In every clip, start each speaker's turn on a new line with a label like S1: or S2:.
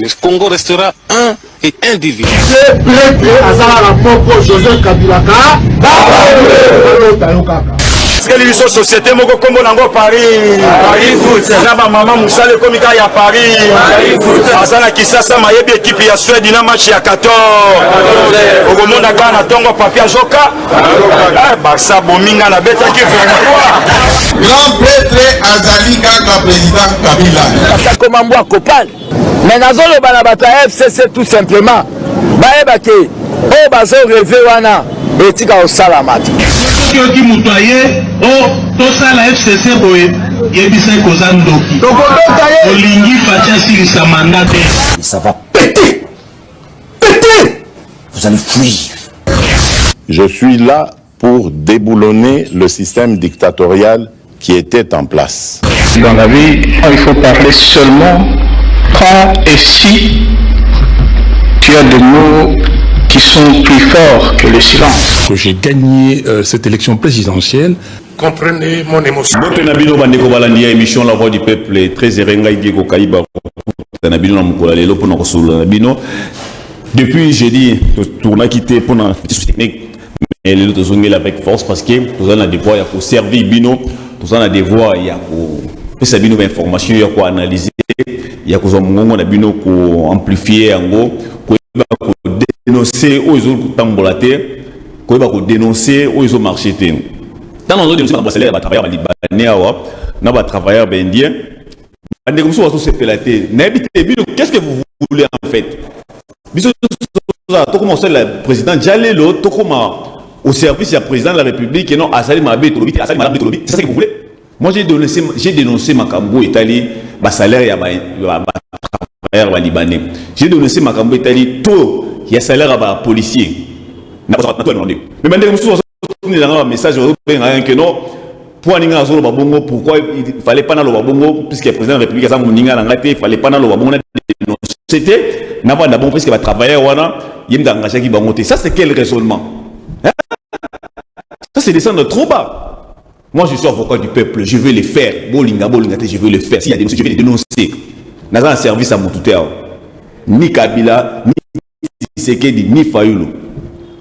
S1: le Congo restera un et indivisible.
S2: Parce que les sociétés moko kombo nango Paris na ba mama musale komika ya Paris azana kisasa mayebi équipe ya Suède na match ya 14 okomonda kana tongo papier joka Barça bominga na beta ki 23
S3: grand prêtre azali kaka président Kabila
S4: ça comme moi copain mais nazolo bana bata FCC tout simplement baeba ke o bazo rêver wana etika au salamati
S5: qui mutoye o to sala FCC boye yebisa kozandoki olingi fatia siri sa mandat
S6: ça va péter vous allez fuir.
S7: Je suis là pour déboulonner le système dictatorial qui était en place.
S8: Dans la vie, il faut parler seulement quand et si tu as des mots qui sont plus forts que le silence.
S9: J'ai gagné cette élection présidentielle.
S1: Comprenez mon émotion.
S10: Émission La Voix du Peuple est très Diego Kaïba. Depuis jeudi, on a quitté pour la technique, mais les autres ont avec force parce que nous avons des voix pour servir Bino, nous avons des voix pour savoir des informations, pour analyser, il y a pour amplifier en gros, pour dénoncer aux autres tambolatés, pour dénoncer aux autres marchés. Dans nos dénoncer, on va travailler travailleurs libanais, on va travailleurs indiens. Qu'est-ce que vous voulez en fait? Le président Jalelo, au service du président de la République, et non à Salim Abé, c'est ça que vous voulez? Moi j'ai dénoncé Makambo Italie, le salaire à travailleurs libanais. J'ai dénoncé Makambo Italie, tout, il y a salaire à policier. Mais maintenant, vous avez un message que non. Pourquoi il ne fallait pas dans le Babongo, puisque le président de la République a dit qu'il ne fallait pas dans le Babongo. C'était, n'a pas d'abord, puisque les travailleurs, il y a engagé qui va monter. Ça, c'est quel raisonnement? Ça, c'est descendre trop bas. Moi, je suis avocat du peuple, je veux le faire. Bolinga, je veux le faire. S'il y a des dénoncer, je vais les dénoncer. N'a pas un service à mon tuteur. Ni Kabila, ni Tshisekedi, ni Fayulu.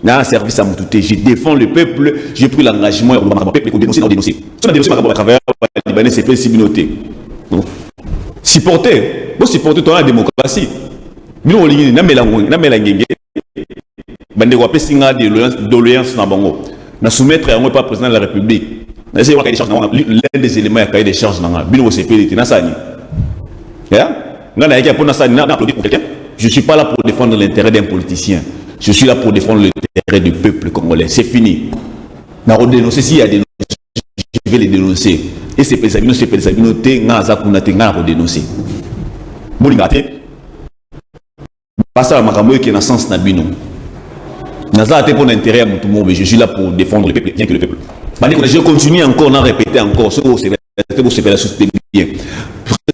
S10: N'a un service à mon tuteur. Je défends le peuple, j'ai pris l'engagement au peuple pour dénoncer, non dénoncer. Si on a dénoncé à travers les Libanais, c'est fait similauté. Supporter, vous supportez la démocratie. Nous, on dit, doléance dans Bango. Na soumettre à un pas président de la République. L'un des éléments à cahier des charges dans la Bino CPLT. Je ne suis pas là pour défendre l'intérêt d'un politicien. Je suis là pour défendre l'intérêt du peuple congolais. C'est fini. Dénoncer, s'il y a des je vais les dénoncer. Et c'est Pesabino, dénoncer. Pas ça, Makambo qui est dans le sens Nabino. Pour l'intérêt à mon tout mais je suis là pour défendre le peuple, bien que le peuple. Je continue encore, on a répété encore, ce que vous savez, bien.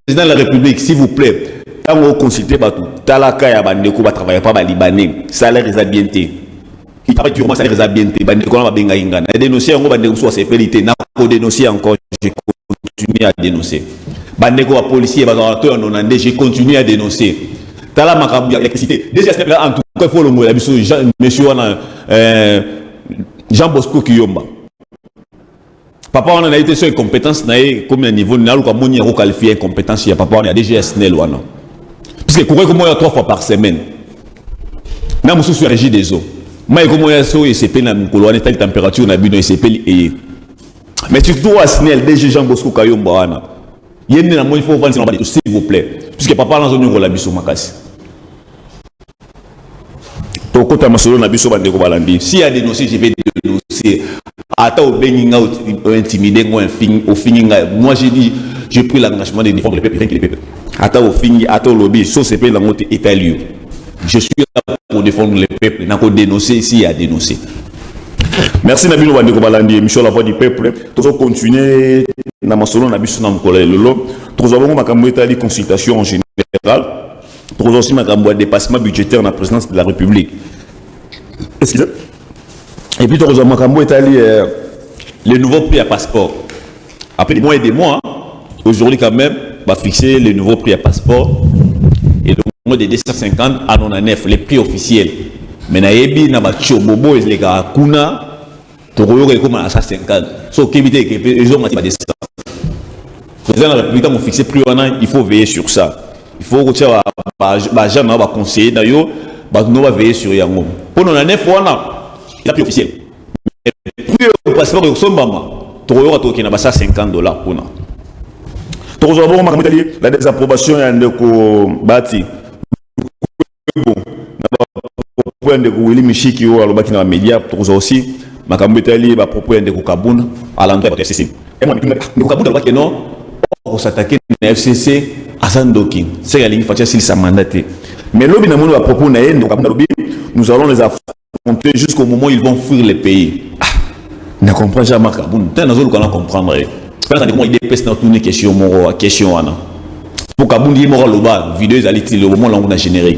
S10: Président de la République, s'il vous plaît, quand vous consultez tout, Talaka ya Bandeko va travailler pas Libanais, salaire est bien té. Il travaille durement, salaire est bien té. Bandeko va benga ingana. Dénoncer encore Bandeko soit CPLT, n'a pas dénoncer encore, je continue à dénoncer. Bandeko va policier, va dans j'ai continué à dénoncer. Tala Makambo ya cité. Déjà en tout cas, il faut le mot, monsieur Jean Bosco Kiyomba. Papa, on a été sur une compétence, comme un niveau, on a qualifié une compétence, il y a papa, on a déjà SNEL. Parce que courir comme moi 3 fois par semaine. Là, je suis régi des eaux. Moi, comme moi, je suis dans la température, on a bu dans les mais surtout à SNEL, déjà Jean Bosco Kiyomba. Il faut vendre s'il vous plaît. Puisque papa, on a zone de la biso makasi. S'il y a des dossiers, je vais dénoncer. Intimider moi au fini. Moi j'ai dit, j'ai pris l'engagement de défendre le peuple, rien que le peuple. Au fini, lobby, sauf c'est pas la montée Italie. Je suis là pour défendre le peuple. N'a pas dénoncer s'il y a dénoncé. Merci Nabino Bandeko Balandi, émission La Voix du Peuple. Nous allons continuer dans ma solo Nabiso Namkola Lolo. Nous avons ma consultation en général. Nous avons aussi ma dépassement budgétaire dans la présidence de la République. Excusez. Et puis nous avons les nouveaux prix à passeport. Après des mois et des mois, aujourd'hui quand même, on va fixer les nouveaux prix à passeport. Et donc de 250 à 99 les prix officiels. Mais na yebi na ba chobobo les gars kuna to royo comme à 150. So kébité que les hommes ba 200. Les gens la République ont fixé prix il faut veiller sur ça. Il faut que ba jamais ba conseiller d'ailleurs ba no va veiller sur yango. Pour 99 wana il a prix officiel. Puis au passeport de Sombama to royo to ki na ba $150 pour na.
S7: La désapprobation est un bâti. Bon, point de Willy Michiki ou alobaki na média pour aussi makambetali ba propos de Kabuna à l'endroit de FCC. Et moi le Kabuna alobaki non on s'attaquer na FCC à Sandoki. C'est la ligne fatia s'il sa mandaté. Mais lobi na mono ba propos na yendo Kabuna lobi nous allons les affronter jusqu'au moment où ils vont fuir le pays. Ne comprend jamais Kabuna. Tant nous allons comprendre. Comment il dépêche dans une question pour Kabundi mora loba vidéo zaliti le moment là on a généré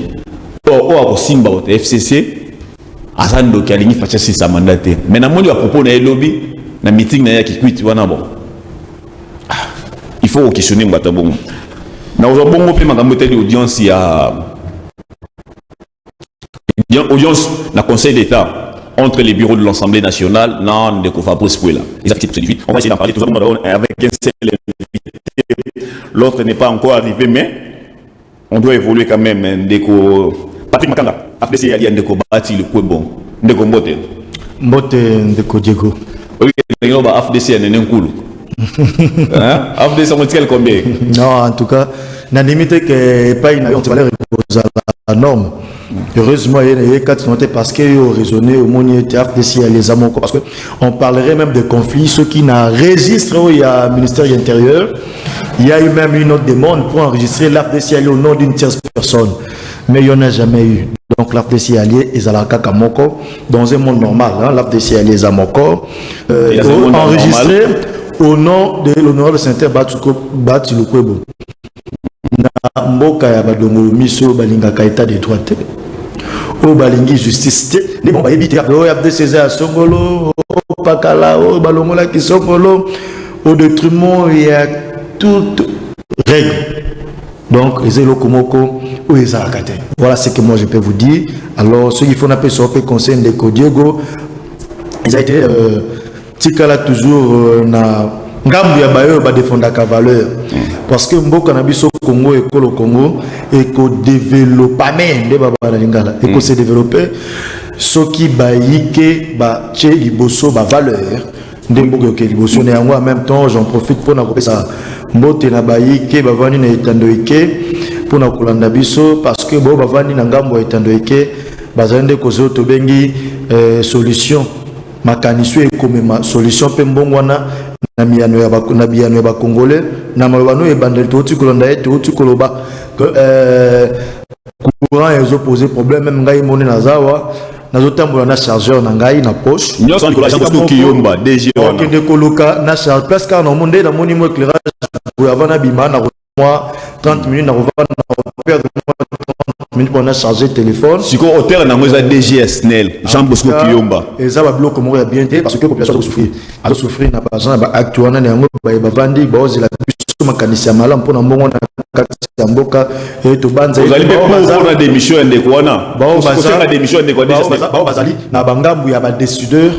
S7: au Simba au FCC Azando qui a ligné facha si sa mandaté mais na moni à propos na lobby na meeting na ya qui quitte wana bon il faut questionner ngata bon na ozo bongo pe makambo teli audience ya audience na conseil d'état entre les bureaux de l'Assemblée nationale, non, de Fabrice Pouela. On va essayer d'en parler tous avec un seul invité. L'autre n'est pas encore arrivé, mais on doit évoluer quand même. Patrick Makanda, FDC Yali Ndeko Bati le Kwebo, Ndeko Mbote.
S11: Mbote Ndeko Diego.
S7: Oui, FDC est un cool. FDC, on tient combien? Non, en tout cas, la limite que pas une valeur à la norme. Heureusement, il y a 4 notés parce qu'il a raisonné au monde de FDC et les amants. Parce qu'on parlerait même de conflits, ceux qui n'enregistrent il y a le ministère de l'Intérieur. Il y a eu même une autre demande pour enregistrer l'FDC au nom d'une tierce personne. Mais il n'y en a jamais eu. Donc l'FDC allié est à la Kakamoko. Dans un monde normal, hein, l'FDC allié est à Moko. Enregistré au nom de l'honorable Saint-Père Batilukwebo. Na mboka ya badongo miso balinga kaita de droite o balingi justice les bon ba éviter o FDC à Songolo o pakala o balongola ki Songolo au détriment il y a toute règle donc les lokomoko ou les arakate. Voilà ce que moi je peux vous dire. Alors ceux qui font appel sur le conseil de Diego ils ont été tikala toujours na ngambu ya bayo ba défendre ka valeur parce que mboka na biso Congo et le Congo et ko développement de baba na lingala et ko se développer ce qui ba yike ba che liboso ba valeur de mboka ke liboso ne yango en même temps j'en profite pour na ko ça mbote na ba yike ba vani na etando yike pour na kolanda biso parce que bo ba vani na ngambu etando yike bazande ko zo to bengi solution makaniso e komema solution pe mbongwana na miano ya ba congolais na malobano e bandel to tikolonda e to tikoloba courant ils ont posé problème même ngai moni na zawa nazo tambola na chargeur na ngai na poche
S10: nyoso nikola Jean Kiyomba DG
S11: wana de koloka na chargeur parce que na monde na moni mo éclairage pour avant na bima na moi 30 minutes na revendre na perdre 30 minutes pour na charger téléphone
S10: siko hôtel na moza DGSNL Jean Bosco Kiyomba
S11: et ça va bloquer mo ya bien parce que population a souffrir na pas gens ba actuellement na yango ba vandi ba ozi la makanisi ya malamu mpona mbongo na kati ya mboka to banza
S10: ozali pe pour na démission ndeko wana ba démission ndeko
S11: ba bazali na bangambu ya ba décideur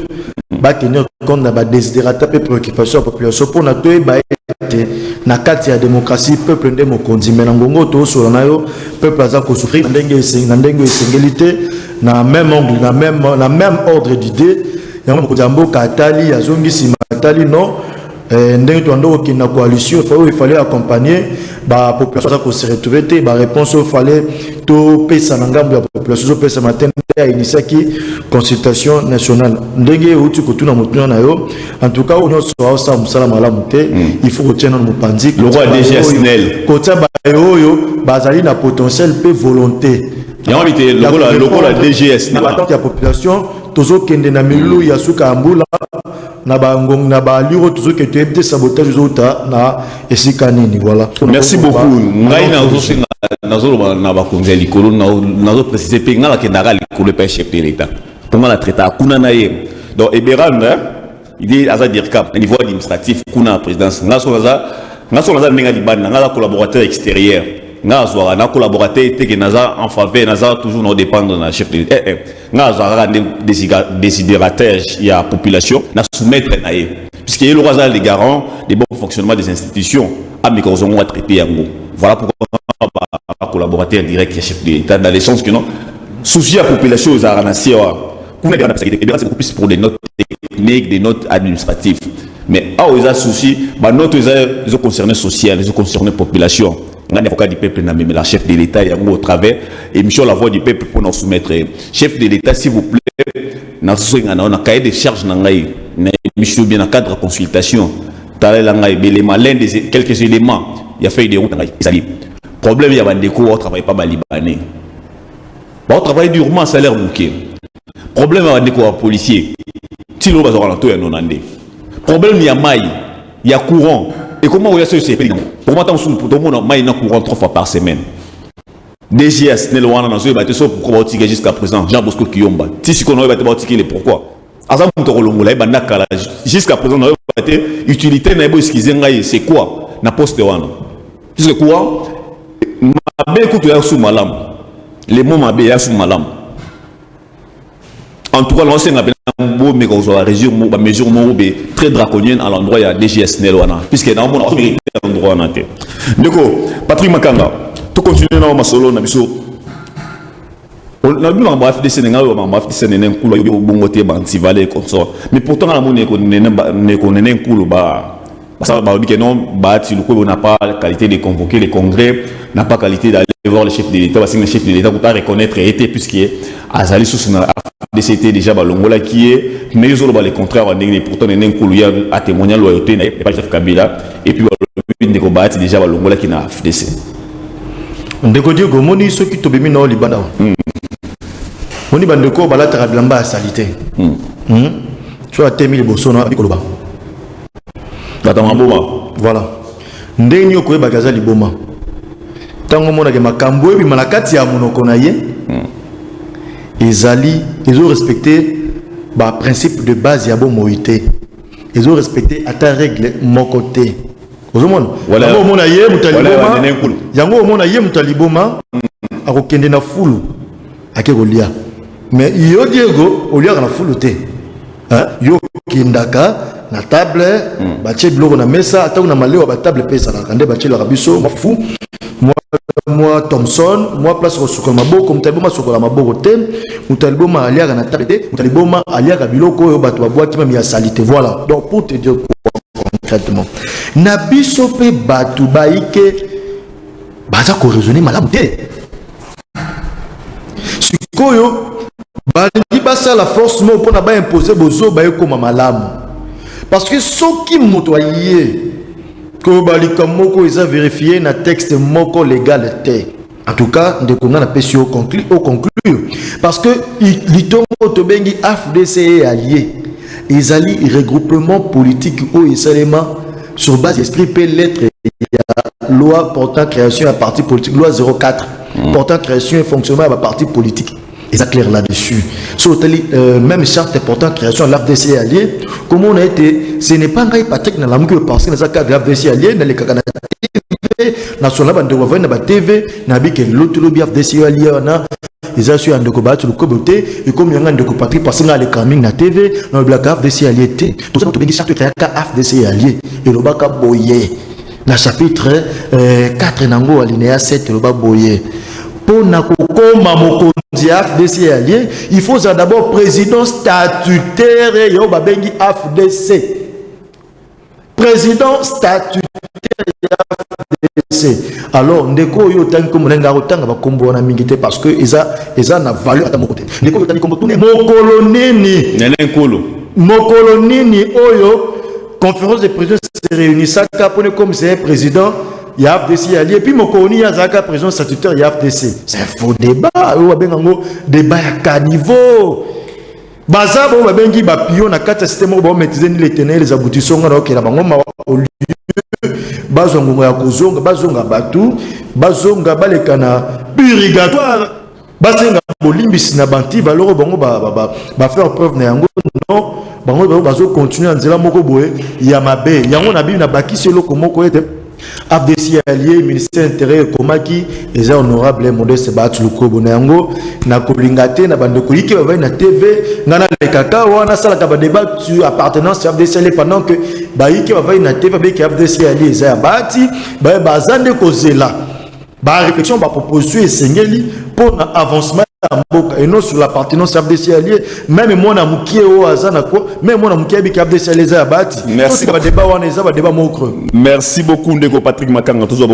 S11: ba tenir compte na ba desiderata pe préoccupation ya population mpona to ba na kati ya démocratie peuple nde mokonzi mais na ngongo to solo na yo peuple aza ko souffrir ndenge esengelité na même angle na même ordre d'idée ya mokonzi mboka atali azongisi matali non ndenge to ando ki na coalition il fallait accompagner ba population pour se retrouver te ba réponse il fallait to pesa na ngambu ya population pesa matende ya initiaki consultation nationale ndenge uti ko tuna mutuna na yo en tout cas on so sa musala malamu te il faut retenir nos panzi
S10: le roi DGSNL
S11: kota ba yo bazali na potentiel pe volonté
S10: ya invité le rôle la DGS
S11: na attente ya population tozo kende na milu ya suka ambula na bangong na baliro tozo ke te sabotage zota na esika nini voilà.
S10: Merci beaucoup. Ngai na ozosinga nazolo na bakonzi likolo nazo préciser pe ngala kendaka likolo pe chef de l'état. Pour la traiter kuna na ye. Donc Eberan il dit à dire cap niveau administratif kuna présidence ngaso naza menga libana ngala collaborateur extérieur nga azwaka na collaborateur te que naza en faveur naza toujours no dépendre na chef de l'État nga azwaka désidérateur ya population na soumettre na ye puisque il aura les garants des bons fonctionnement des institutions à microzongo à traiter yango voilà pourquoi collaborateur direct ya chef de l'État dans le sens que non souci à population aux aranasia c'est beaucoup plus pour des notes techniques des notes administratives mais à aux soucis bah notes ils ont concerné social ils ont concerné population l'avocat du peuple n'a même la chef de l'État au travers émission la voix du peuple pour nous soumettre chef de l'État s'il vous plaît na un cahier de charge na ngai na émission bien en cadre de consultation t'as la ngai l'un des quelques éléments il a fait des routes ngai problème il y a des cours au travail pas libanais on travaille durement salaire bouquet problème il y a des cours policiers si l'on va se rendre à non andé problème il y a maille il y a courant. Et comment vous avez ce pays? Pour moi, tout le monde a un courant 3 fois par semaine. DGS, Nelwana, dans ce bâtiment, sauf pour qu'on va jusqu'à présent. Jean Bosco Kiyomba. Si on va te les pourquoi? Jusqu'à présent, on va te utilité, c'est quoi? Na poste de Wana. C'est quoi? Ma belle écoute, sous malam. Les mots ma belle sous malam. En tout cas, l'ancien a la mesure très draconienne à l'endroit il y a DGS Nelwana puisque dans mon endroit en tête. Donc Patrick Makanga, tout continuer dans ma solo na biso. On a vu ma FDC n'enga ma FDC n'en kulu yo bongote ba antivale comme ça. Mais pourtant la monnaie qu'on n'en kulu ba ça va dire que non ba tu le n'a pas la qualité de convoquer les congrès, n'a pas qualité d'aller voir le chef de l'État parce que le chef de l'État peut pas reconnaître été puisqu'il Azali sous c'était déjà Balongola qui est mais ils ont le contraire on est pourtant on est à témoigner loyauté n'a pas chef Kabila et puis on combat déjà Balongola qui n'a FDC
S11: ndeko Diego moni ceux qui tobemi na Libana moni bandeko balata bilamba à salité tu as temi le bosso na bikoloba voilà ndeni ko bagaza liboma tango mona ke makambo ebi malakati ya monoko na ye ils ont respecté le principe de base ya moïté. Ils ont respecté à ta règle mon côté. Vous avez voilà. Yango mona ye mutaliboma akokende na fulu akekolia. Mais yo Diego olia na fulu te. Hein? Yo kindaka na table bache biloko na mesa ata na maleo ba table pesa na kande bache la biso mafu. Moi Thompson, moi place au sukol maboko, mutaliboma sukol maboko te, mutaliboma aliaka na tapete, mutaliboma aliaka biloko yo bato babwaki même ya salité. Voilà. Donc pour te dire quoi concrètement, na biso pe bato baike baza ko raisonner malamu te. Sikoyo balingi basa la force mo pona ba imposer bozo ba ekoma malamu. Parce que soki moto aye que balika moko ils a vérifié na texte moko légal té. En tout cas, de qu'on a pêché au conclure parce que l'itongo tobengi AFDC est allié. Ils allient regroupement politique ou isolement sur base d'esprit peut l'être loi portant création à parti politique loi 04 portant création et fonctionnement à parti politique. Ils sont clairs là-dessus. Sur même charte portant création de l'AFDC allié, comment on a été, ce n'est pas un Patrick dans la que parce que dans le cadre de l'AFDC allié, dans les cas national de Wavana TV, Nabi que l'autre lobby AFDC allié, ils ont su un de combattre le comité, et comme il y a un de Patrick parce que dans les campings na TV, dans le black AFDC allié, tout ça, on a charte création AFDC allié, et le baka boyé. Dans le chapitre 4, Nango, alinéa 7, le baka boyé. Pour nakokoma mokonzi AFDC allié, il faut d'abord président statutaire et yo babengi AFDC. Président statutaire AFDC. Alors ndeko yo tangi comme nenga otanga ba kombo na mingité parce que eza na valeur ata mokote. Ndeko yo tangi comme tune mokolonini. Mokolonini oyo conférence des présidents se réunissaka pour comme c'est président il y a FDC allié, et puis mon colonie, il y a un président statutaire, il y a FDC. C'est un faux débat. Il y a un débat à caniveau. Baza, on va bien dire, pion, na quatre systèmes, on va maîtriser les ténèbres, les aboutissants, ok, là, au lieu, bazonga ya kozonga, bazonga batu, bazonga balekana purgatoire, basenga bolimbisi na banti, valoro bango ba faire preuve na yango, non, bango bazo continuer en disant moko boye, ya mabe, yango na bi na baki selo komoko ete. FDC allié ministère intérieur komaki eza honorable Modeste Bahatsu Lukobo na yango na kolingate na bande ko yiki ba na TV ngana le kaka wana sala ka ba débat sur appartenance à FDC allié pendant que ba yiki ba na TV ba ki FDC allié eza bati ba bazande ko zela ba réflexion ba proposition esengeli pour un avancement et non sur l'appartenance à FDC allié même moi na mukie o azana ko même moi na mukie bi FDC allié eza bati merci ba débat wana eza ba débat mokro.
S10: Merci beaucoup Ndeko Patrick Makanga toujours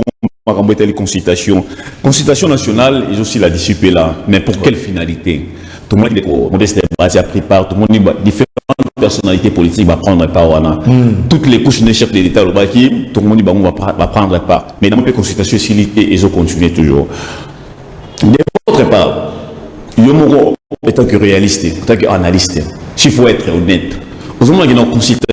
S10: consultation nationale et aussi la discipline là, mais pour quelle finalité? Tout le monde est Modeste Bahatsu a pris part, tout le monde est différentes personnalités politiques va prendre part. Toutes les couches de chefs de l'État, tout le monde va prendre part. Mais dans les consultations et ils ont continué toujours. D'autre part, Yomoro, en tant que réaliste, en tant qu'analyste, s'il faut être honnête, au moment où il y a une consultation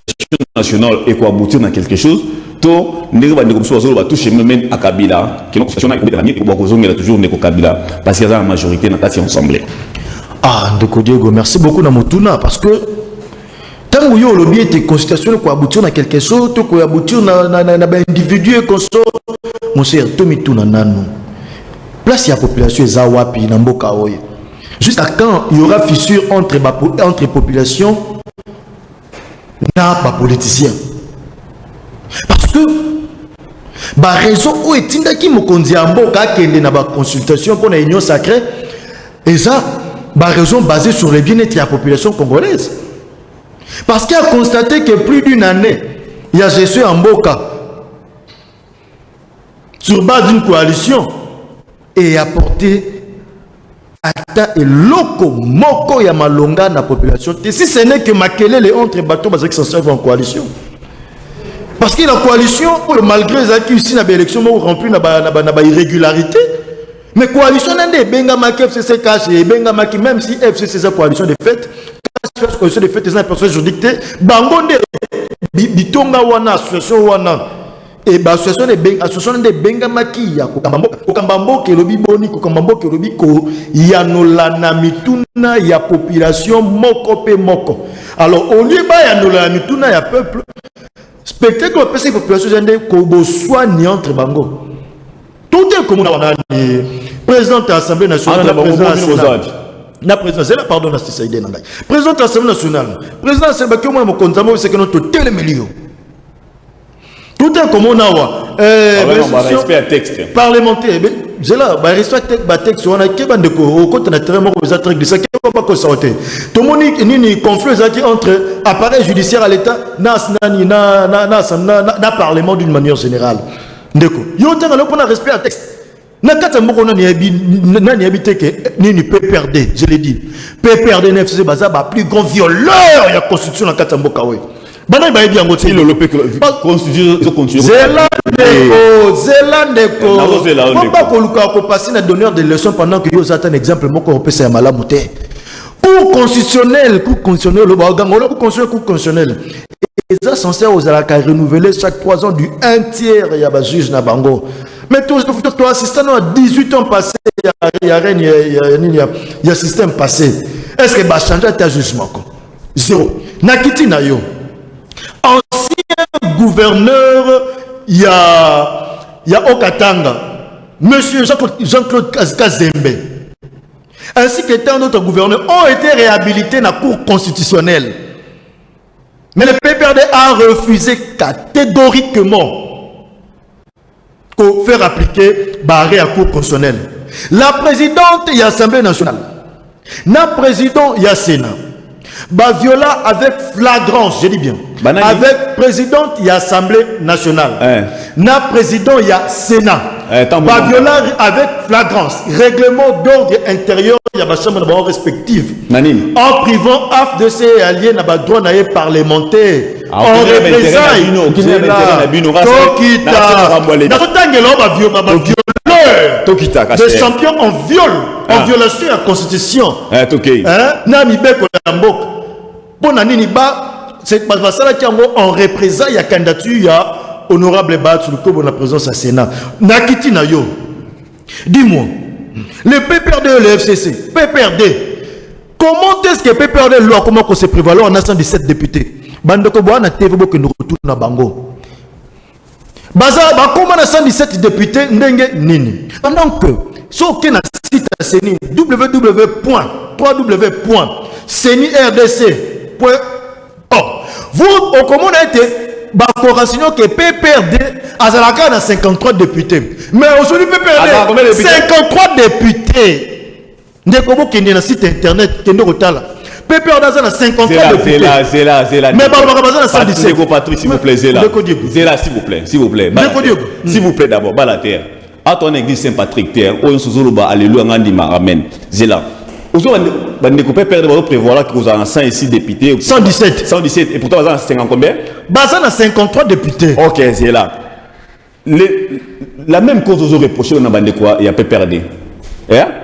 S10: nationale et qu'on aboutit dans quelque chose, tout ne va pas toucher même à Kabila, qui est une consultation qui va toujours à Kabila, parce qu'il y a la majorité dans la assemblée.
S11: Ah, Ndeko Diego, merci beaucoup Namotuna, parce que tant que le lobby était consultation pour aboutir à quelque chose, pour aboutir à un individu et qu'on sort, mon cher, tout mis tout dans nous. Place la population Zawapi, Namboka Oye. Jusqu'à quand il y aura fissure entre population et politiciens? Parce que la raison où est Tindaki Mokonzi Amboka qui est dans la consultation pour l'union sacrée, et ça, la raison basée sur le bien-être de la population congolaise. Parce qu'il a constaté que plus d'une année, il y a Jésus Amboka sur base d'une coalition et apporté ata et loko moko ya malonga na population. Et si ce n'est que Makele les entre bateaux basés qui sont en coalition. Parce que la coalition, malgré les ici dans l'élection, rempli na irrégularité. Mais coalition n'a des bengamaki FCC caché, bengamaki même si FCC c'est coalition de fait, coalition de fait c'est une personne juridique. Bangonde bitonga wana association wana. Et association de bengamaki ya kokambambo ke lobi boni kokambambo ke lobi ko ya nolana mituna ya population moko pe moko. Alors au lieu ba ya nolana mituna ya peuple spectacle que la population jende ko soigner entre bango. Tout est comme on a président de l'Assemblée nationale, la président pardon, président de l'Assemblée nationale, président de l'Assemblée nationale, c'est que notre tel milieu. Tout est comme on a
S10: respect à texte
S11: parlementaire. J'ai là, respect à texte. On a qui bande au côté naturellement aux attaques de ça qui va pas sortir. Tout le monde ni conflit entre appareil judiciaire à l'État, na parlement d'une manière générale. Ndeko. Yo tanga lo pona respect à texte. Na kata moko na ni habité que ni PPRD, je l'ai dit. PPRD NFC baza ba plus grand violeur ya constitution na kata mboka we. Bana ba yebi yango tilo lope constitution continue. Zelandeko. Faut pas ko luka ko passer na donneur de leçons pendant que yo zata un exemple moko on peut ça malamu te. Cour constitutionnel le bagangolo cour constitutionnel. Les gens sont censés renouveler chaque 3 ans du 1/3 il y a un juge na bango. Mais tout assistant à 18 ans passés, il y a système passé. Est-ce que va changer ta jugement? Zéro. Nakiti Nayo, ancien gouverneur, il y a Okatanga, monsieur Jean-Claude Kazembe, ainsi que tant d'autres gouverneurs ont été réhabilités dans la Cour constitutionnelle. Mais le PPRD a refusé catégoriquement de faire appliquer barré à Cour constitutionnelle. La présidente de l'Assemblée nationale, la présidente de Sénat, viola avec flagrance, je dis bien, avec présidente de l'Assemblée nationale, la présidente de Sénat, viola avec flagrance, règlement d'ordre intérieur de la chambre respective, en privant AFDC alliés na droit parlementaire, en représailles, des champions en viol, en violation de la constitution. C'est en représailles à candidature à honorable Bahatsu Lukobo la présence à Sénat. Nakiti Nayo, dis-moi, le PPRD et le FCC, PPRD, comment est-ce que PPRD loi, comment on se prévaloir en 117 députés? Bandoko Boana TV que nous retournons à Bango. baza bakoma na 117 députés ndenge nini pendant que so ke na site seni www.senirdc.org vous au comment a été ba correction que PPRD azalaka na 53 députés mais aujourd'hui PPRD 53 députés ndeko bokende na site internet kende kotala PPRD azana 53 députés
S10: c'est là
S11: mais baza na 117
S10: Patrick s'il vous plaît c'est là s'il vous plaît d'abord bala terre à ton église Saint-Patrick terre on sozoloba alléluia ngandima amen zela aujourd'hui on peut perdre prévoir que vous avez 106 députés 117 et pourtant vous avez 50 combien
S11: baza na 53 députés
S10: OK c'est là la même cause aux reprochés on a bandé quoi il y a PPRD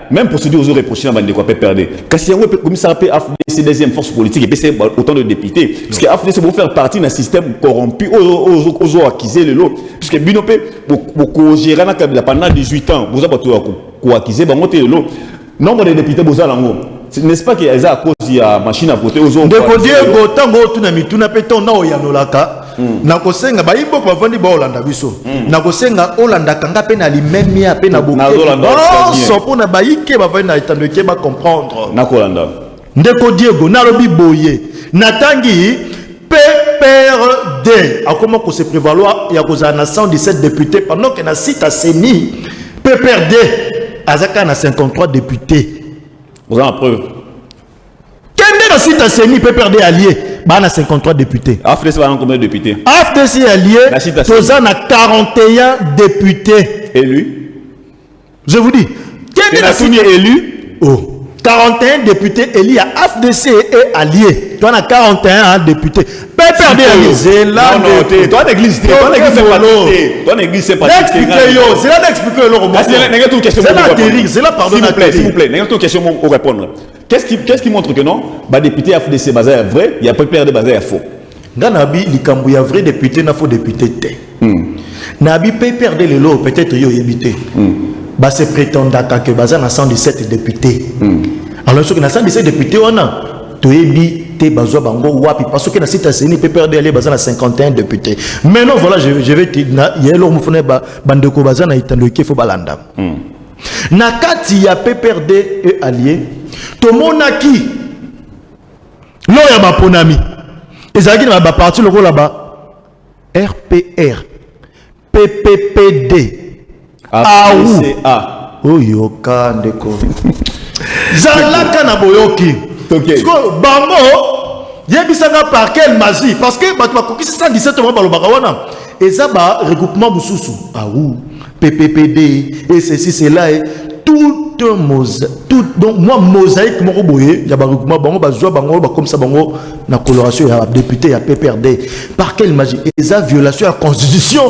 S10: même procédure aux reprochés on a bandé quoi PPRD parce que comme ça peut AFDC deuxième force politique et puis c'est autant de députés parce que AFDC pour faire partie d'un système corrompu aux accusés le lot puisque binopé pour gérer pendant 18 ans vous avez quoi accuser ba monter le lot nombre de députés vous avez n'est-ce pas qu'il y a à cause il y a machine à voter aux autres
S11: ndeko Diego tango tuna mituna peto na oyanolaka na kosenga ba imbo kwa vandi ba Olanda biso na kosenga Olanda kanga pe na limemia pe na boke so pona ba ike ba vandi na itandeke ba comprendre
S10: na Kolanda
S11: ndeko Diego na lobi boye natangi PPRD a comment ko se prévaloir ya koza na 117 députés pendant que na site à Seni PPRD azaka na 53 députés.
S10: Vous avez la preuve.
S11: Quel est le site à Seni PPRD allié? Bah, 53 députés.
S10: AFDC a combien de députés?
S11: AFDC allié, tous en a 41 députés.
S10: Élus.
S11: Je vous dis.
S10: Quel est le site élu?
S11: Oh. 41 députés élus à AFDC et alliés. Toi, on a 41 députés. PPRD allié. C'est là.
S10: Non, toi, l'église, c'est pas toi, l'église, c'est pas
S11: c'est là d'expliquer le c'est là, pardon.
S10: S'il vous plaît, n'ayons une question pour répondre. Qu'est-ce qui montre que non? Député AFDC basé à vrai, il y a PPRD basé à faux.
S11: Ganabi, il y a vrai député, n'a faux député. Nabi PPRD le lot, peut-être il y a évité. Bah c'est prétendant que bazan a 117 députés. Alors ce que na 117 députés on a toyebi te bazwa bango wapi parce que na site Seni PPRD aller bazan a 51 députés. Maintenant voilà je vais te na yelo mufune ba bandeko bazan a itandoke fo balanda. Na kati ya PPRD et allié to monaki lo ya ba ponami ezaki na ba parti loko là-bas RPR PPPD oyoka ndeko zalaka na boyoki bango yebisanga par quelle magie parce que bato bakokisi 117 mois balobaka wana eza ba regroupement bususu PPPD et ceci cela tout donc moi mosaïque moko boye ya ba regroupement bango bazwa bango ba comme ça bango na coloration ya député ya PPRD par quelle magie eza violation ya constitution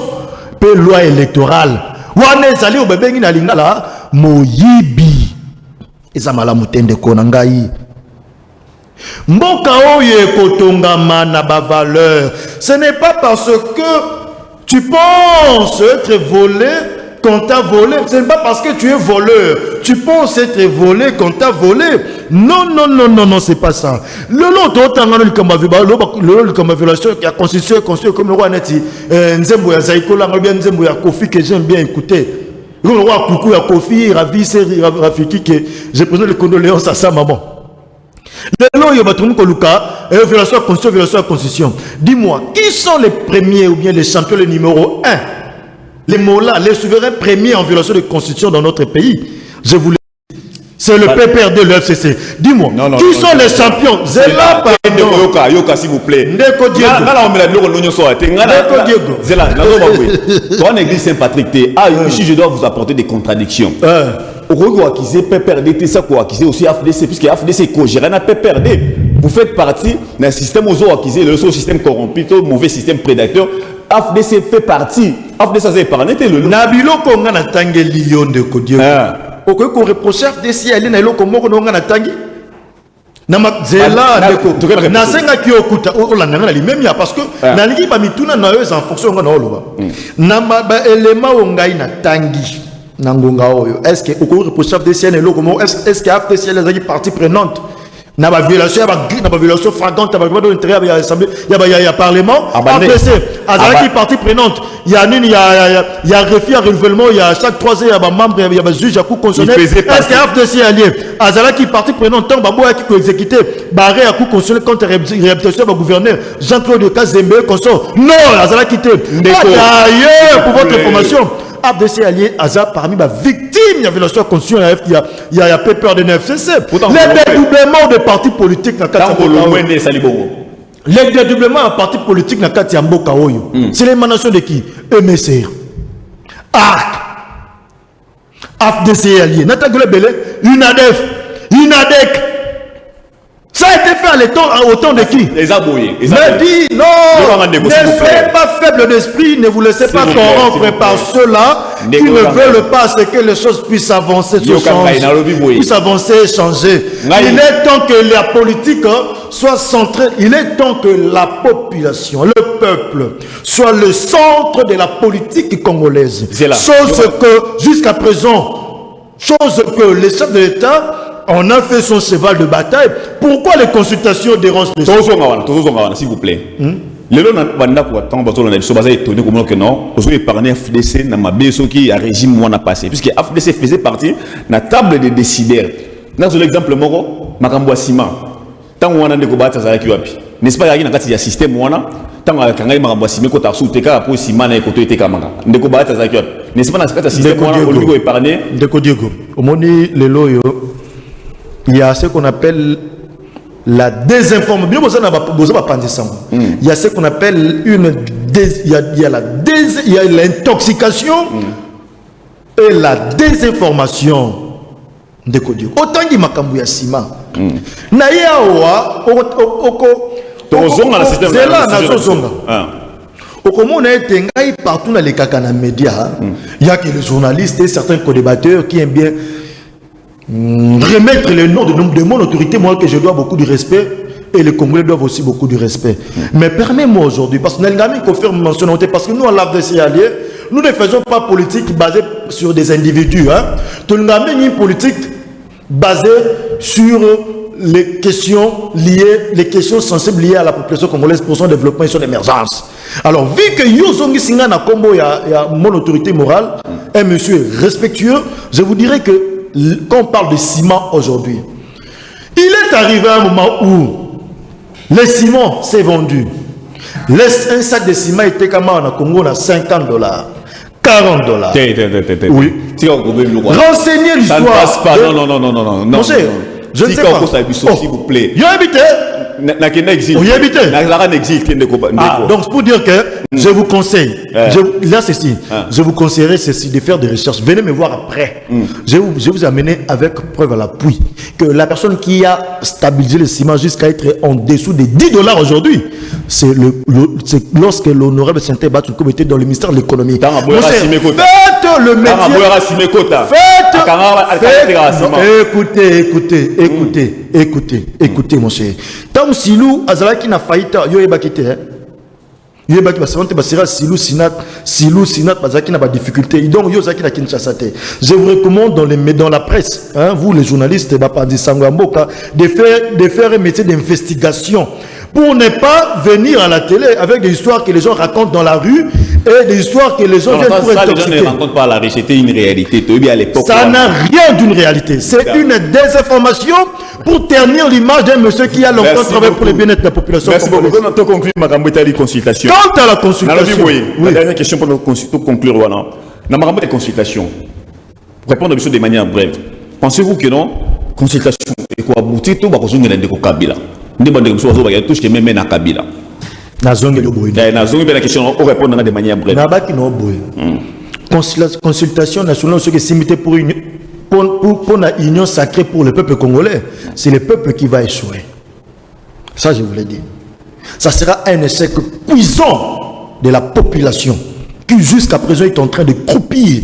S11: pe loi électorale wana ezali obebengi na lingala moyibi eza malamu tende kona ngai mboka oyo ekotongama na ba valeur ce n'est pas parce que tu penses être volé qu'on t'a volé, ce n'est pas parce que tu es voleur tu penses être volé qu'on t'a volé. Non, c'est pas ça. Le lot autant le comme violation qui a constitué comme le roi Neti Nzembo ya Zaikola bien Nzembo ya Kofi que j'aime bien écouter. Le roi Koukou ya Kofi Ravi c'est Rafiki que j'ai posé les condoléances à sa maman. Le lot yo batrum ko luka violation à constitution. Dis-moi, qui sont les premiers ou bien les champions le numéro 1? Les mots-là, les souverains premiers en violation de constitution dans notre pays. Je vous le dis. C'est le PPRD, le FCC. Dis-moi, qui sont les champions? Zela,
S10: pardon. Yoka, s'il vous plaît.
S11: Ndeko Diego.
S10: Là, on met la l'union sur la terre.
S11: Ndeko Diego.
S10: Zela, toi, en église Saint-Patrick, ici, je dois vous apporter des contradictions. Pourquoi accuser PPRD, c'est ça qu'on accuser aussi AFDC, puisque AFDC est co-géré à PPRD. Vous faites partie d'un système aux autres accusés, le système corrompu, le mauvais système prédateur. AFDC fait partie. AFDC a épargné le
S11: Nabilo Konga na tangi Lyon de Kodieu. Pourquoi qu'on reproche AFDC à l'île comme on a tangi? Namazela ndeko. Na senga ki okuta olanda na limemi parce que na ligi ba mituna na eux en fonction ngana oloba. Na ba élément ongai na tangi. Nangonga oyo. Est-ce que on reproche AFDC à l'île comment est-ce que AFDC est la partie prenante? na ba violation flagrante ba de l'intérieur ya assemblée ya parlement APC azalaki partie prenante il y a refus à renouvellement il y a chaque 3 ans il y a ba membre il y a ba juge à coup constitutionnel est-ce que FDC allié azalaki partie prenante tant ba boya qui ko exécuter barré à coup constitutionnel contre réhabilitation ba gouverneur Jean-Claude Kazembe consort non azalaki té d'ailleurs pour votre information FDC allié Azar parmi les victimes de la violation constitutionnelle il y a peur de FCC. Les dédoublements de partis politiques dans les dédoublements de partis politiques dans Katiamboka Oyo. C'est l'émanation de qui? MSR. ARC. FDC allié. Natagole Belé. UNADEC. Ça a été fait au temps de qui?
S10: Les aboyés.
S11: Mais dis non, ne soyez pas faible d'esprit, ne vous laissez pas corrompre par ceux-là qui ne veulent pas ce que les choses puissent avancer, puissent avancer et changer. Il est temps que la politique soit centrée, il est temps que la population, le peuple, soit le centre de la politique congolaise. Chose que, jusqu'à présent, les chefs de l'État, on a fait son cheval de bataille. Pourquoi les consultations dérangent les choses?
S10: S'il vous plaît. Les gens étonné comme que non, ils ont épargné FDC dans ma BSO qui a régime moi passé. Puisque FDC faisait partie de la table des décideurs. Dans l'exemple, Makambo Sima, tant qu'on a des combats, n'est-ce pas, il y a un système, tant qu'on a Makambo Sima, quand on a souhaité pour Sima, et quand on était Kamanga. Des combats, n'est-ce pas, dans ce système, on a épargné.
S11: Au moment les loyaux. Il y a ce qu'on appelle la désinformation. Il y a ce qu'on appelle il y a l'intoxication et la désinformation. Autant qu'il m'a cambié Sima. Partout dans les médias, il y a que les journalistes et certains co-débatteurs qui aiment bien remettre le nom de mon autorité, moi que je dois beaucoup de respect, et les Congolais doivent aussi beaucoup de respect. Mais permets-moi aujourd'hui, parce que nous parce que nous, à l'AFDC allié, nous ne faisons pas politique basée sur des individus. Nous avons une politique basée sur les questions liées, les questions sensibles liées à la population congolaise pour son développement et son émergence. Alors, vu que Yozongi Singa na Kombo, il y a mon autorité morale, un monsieur respectueux, je vous dirais que quand on parle de ciment aujourd'hui, il est arrivé un moment où le ciment s'est vendu. Un sac de ciment était comme en Congo à $50, $40. Oui. Renseignez l'histoire. Ça ne passe pas. Non. Monsieur, je ne sais pas.
S10: S'il vous plaît.
S11: Vous habitez? Donc pour dire que je vous conseille, je vous conseillerais ceci, de faire des recherches. Venez me voir après. Je vais vous amener avec preuve à l'appui que la personne qui a stabilisé le ciment jusqu'à être en dessous des $10 aujourd'hui, c'est lorsque l'honorable Saint-Étienne Batoukou était dans le ministère de l'économie. Faites le métier. Écoutez, mon cher. Tant Silou Azalaki na faillita yo ebakite yo ebaki basante basira Silou Sinat bazaki na ba difficulté donc yo zaki na Kinshasa te. Je vous recommande dans la presse, vous les journalistes Bapandi Sangamboka, de faire un métier d'investigation pour ne pas venir à la télé avec des histoires que les gens racontent dans la rue et des histoires que les gens viennent pour intoxiquer.
S10: Les gens ne racontent pas la rue, c'était une réalité. À l'époque,
S11: ça n'a rien d'une réalité. C'est une désinformation pour ternir l'image d'un monsieur qui a longtemps travaillé pour le bien-être de la population.
S10: Merci beaucoup. Quant
S11: à la consultation,
S10: la dernière question pour conclure, dans ma consultation, pour répondre de manière brève, pensez-vous que non, consultation, et quoi, aboutir tout, Kabila. Répondre de manière brève.
S11: Consultation nationale, ce qui est simité pour la union sacrée pour le peuple congolais, c'est le peuple qui va échouer. Ça, je vous l'ai dit. Ça sera un échec cuisant de la population qui jusqu'à présent est en train de croupir.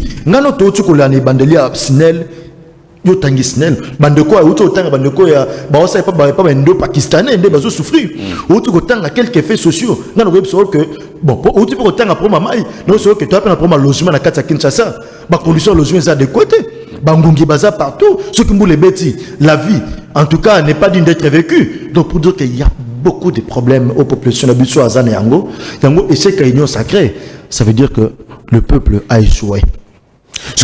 S11: Yo tangi snel bandeko auto tanga bandeko ya ba osa pas bando pakistanais ndé bazo souffrir auto ko tanga quelques faits sociaux na no que bon auto ko tanga pour mama non so que tu as pour ma logement na kati ya Kinshasa ba condition logement adéquate ba ngungi baza partout ce qui mboule beti la vie en tout cas, n'est pas digne d'être vécu. Donc, pour dire qu'il y a beaucoup de problèmes aux populations d'habitude à Zane et Yango, et c'est qu'une union sacrée, ça veut dire que le peuple a échoué.